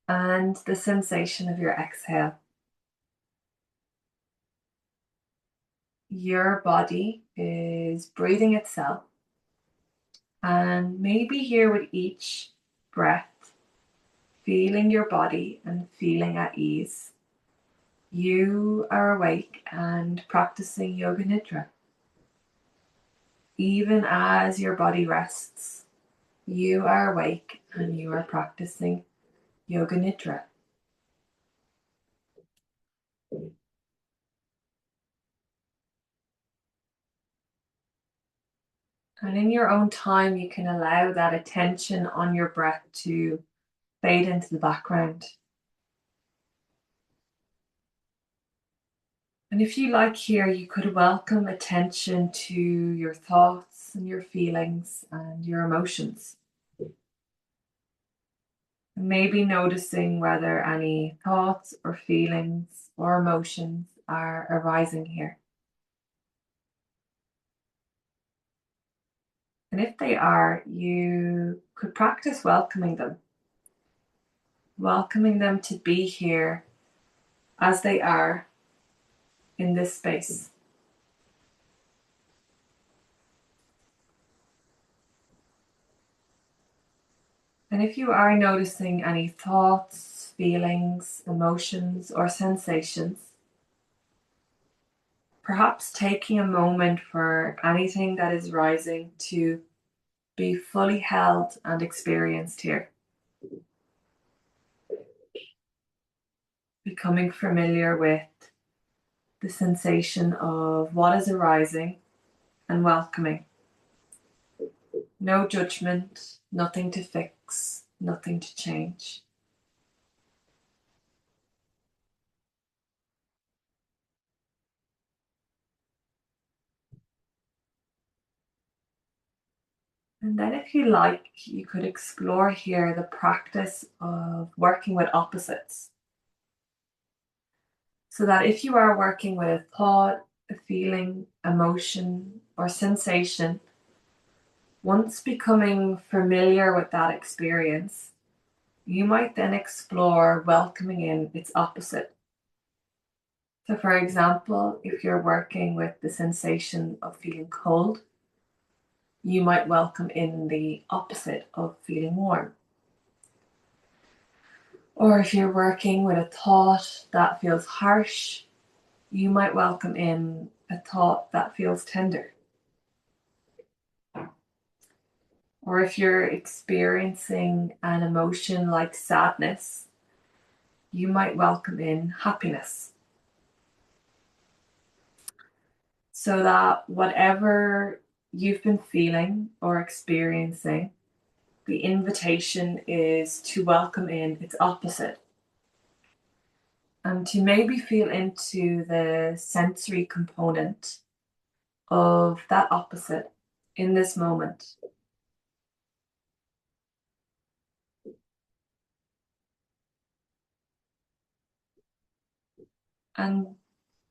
and the sensation of your exhale. Your body is breathing itself, and maybe here with each breath, feeling your body and feeling at ease. You are awake and practicing Yoga Nidra. Even as your body rests, you are awake and you are practicing Yoga Nidra. And in your own time, you can allow that attention on your breath to fade into the background. And if you like here, you could welcome attention to your thoughts and your feelings and your emotions. Maybe noticing whether any thoughts or feelings or emotions are arising here. And if they are, you could practice welcoming them to be here as they are in this space. And if you are noticing any thoughts, feelings, emotions, or sensations, perhaps taking a moment for anything that is rising to be fully held and experienced here. Becoming familiar with the sensation of what is arising and welcoming. No judgment, nothing to fix, nothing to change. And then if you like, you could explore here the practice of working with opposites. So that if you are working with a thought, a feeling, emotion, or sensation, once becoming familiar with that experience, you might then explore welcoming in its opposite. So for example, if you're working with the sensation of feeling cold, you might welcome in the opposite of feeling warm. Or if you're working with a thought that feels harsh, you might welcome in a thought that feels tender. Or if you're experiencing an emotion like sadness, you might welcome in happiness. So that whatever you've been feeling or experiencing, the invitation is to welcome in its opposite and to maybe feel into the sensory component of that opposite in this moment. And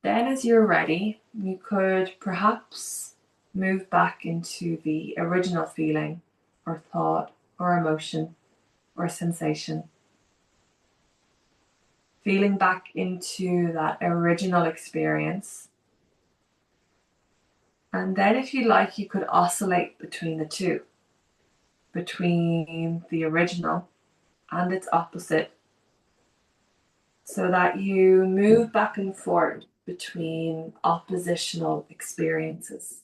then, as you're ready, you could perhaps move back into the original feeling or thought or emotion or sensation. Feeling back into that original experience. And then, if you like, you could oscillate between the two, between the original and its opposite, so that you move back and forth between oppositional experiences.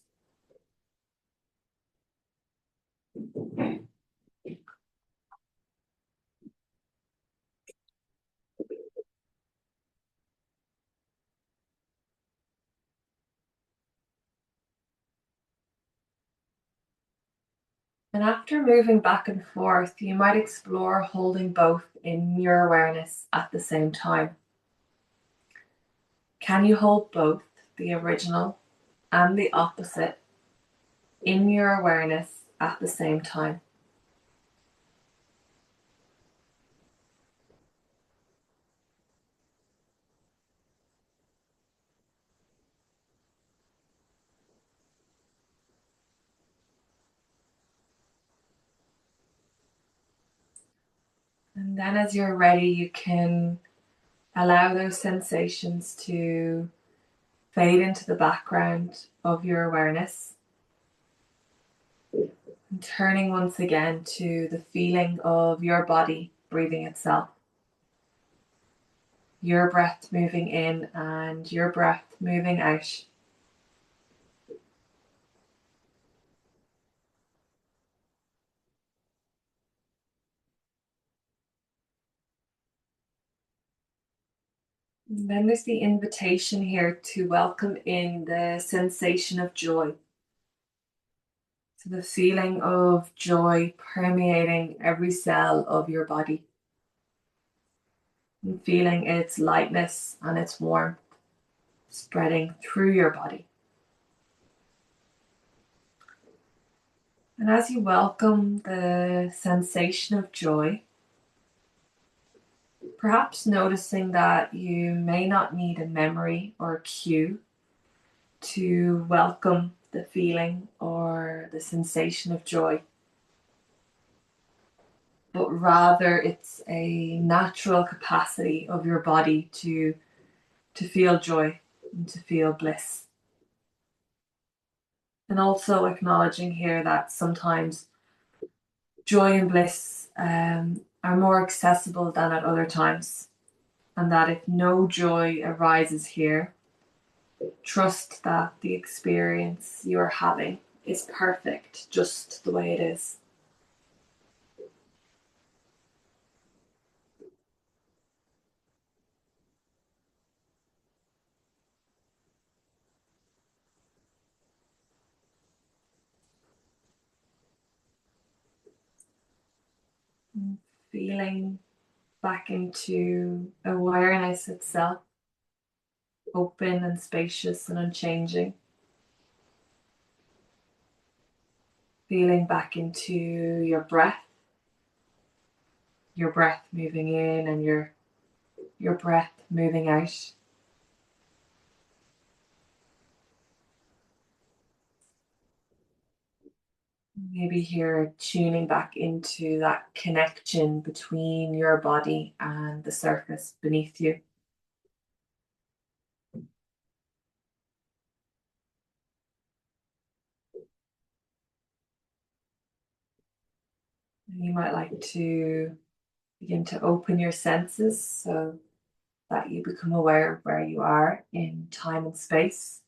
And after moving back and forth, you might explore holding both in your awareness at the same time. Can you hold both the original and the opposite in your awareness at the same time? And then as you're ready, you can allow those sensations to fade into the background of your awareness. And turning once again to the feeling of your body breathing itself. Your breath moving in and your breath moving out. And then there's the invitation here to welcome in the sensation of joy. So the feeling of joy permeating every cell of your body. And feeling its lightness and its warmth spreading through your body. And as you welcome the sensation of joy, perhaps noticing that you may not need a memory or a cue to welcome the feeling or the sensation of joy, but rather it's a natural capacity of your body to feel joy and to feel bliss. And also acknowledging here that sometimes joy and bliss are more accessible than at other times, and that if no joy arises here, trust that the experience you're having is perfect just the way it is. Feeling back into awareness itself, open and spacious and unchanging. Feeling back into your breath moving in and your breath moving out. Maybe here tuning back into that connection between your body and the surface beneath you. And you might like to begin to open your senses so that you become aware of where you are in time and space.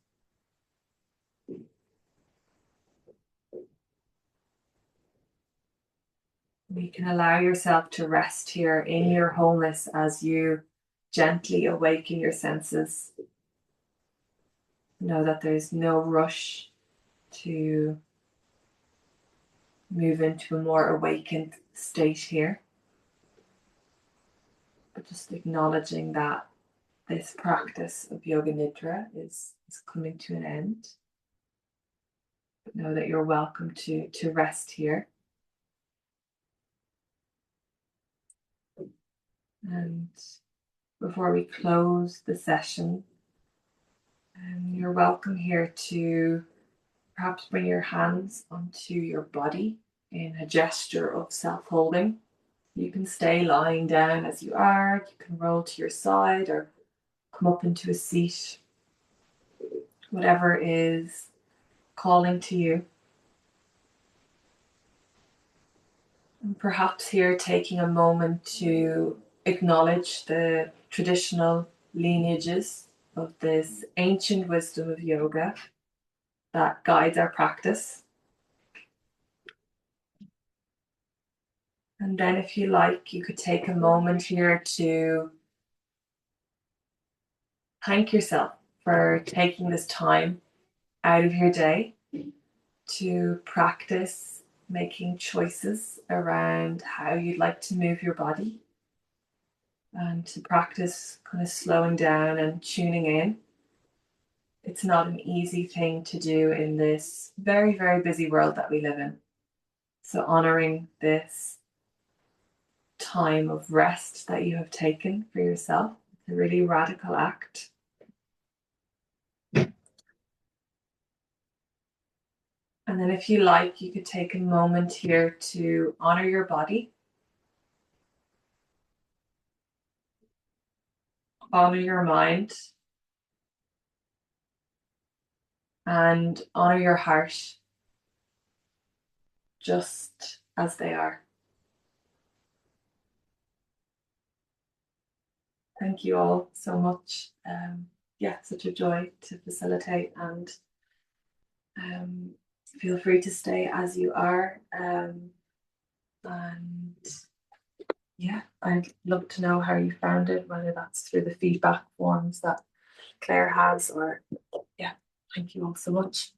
You can allow yourself to rest here in your wholeness as you gently awaken your senses. Know that there's no rush to move into a more awakened state here, but just acknowledging that this practice of Yoga Nidra is coming to an end. But know that you're welcome to rest here. And before we close the session, you're welcome here to perhaps bring your hands onto your body in a gesture of self-holding. You can stay lying down as you are. You can roll to your side or come up into a seat. Whatever is calling to you. And perhaps here taking a moment to acknowledge the traditional lineages of this ancient wisdom of yoga that guides our practice. And then if you like, you could take a moment here to thank yourself for taking this time out of your day to practice making choices around how you'd like to move your body and to practice kind of slowing down and tuning in. It's not an easy thing to do in this very, very busy world that we live in. So honoring this time of rest that you have taken for yourself, it's a really radical act. And then if you like, you could take a moment here to honor your body, honor your mind, and honor your heart just as they are. Thank you all so much. Such a joy to facilitate, and feel free to stay as you are. And yeah, I'd love to know how you found it, whether that's through the feedback forms that Claire has, or yeah, thank you all so much.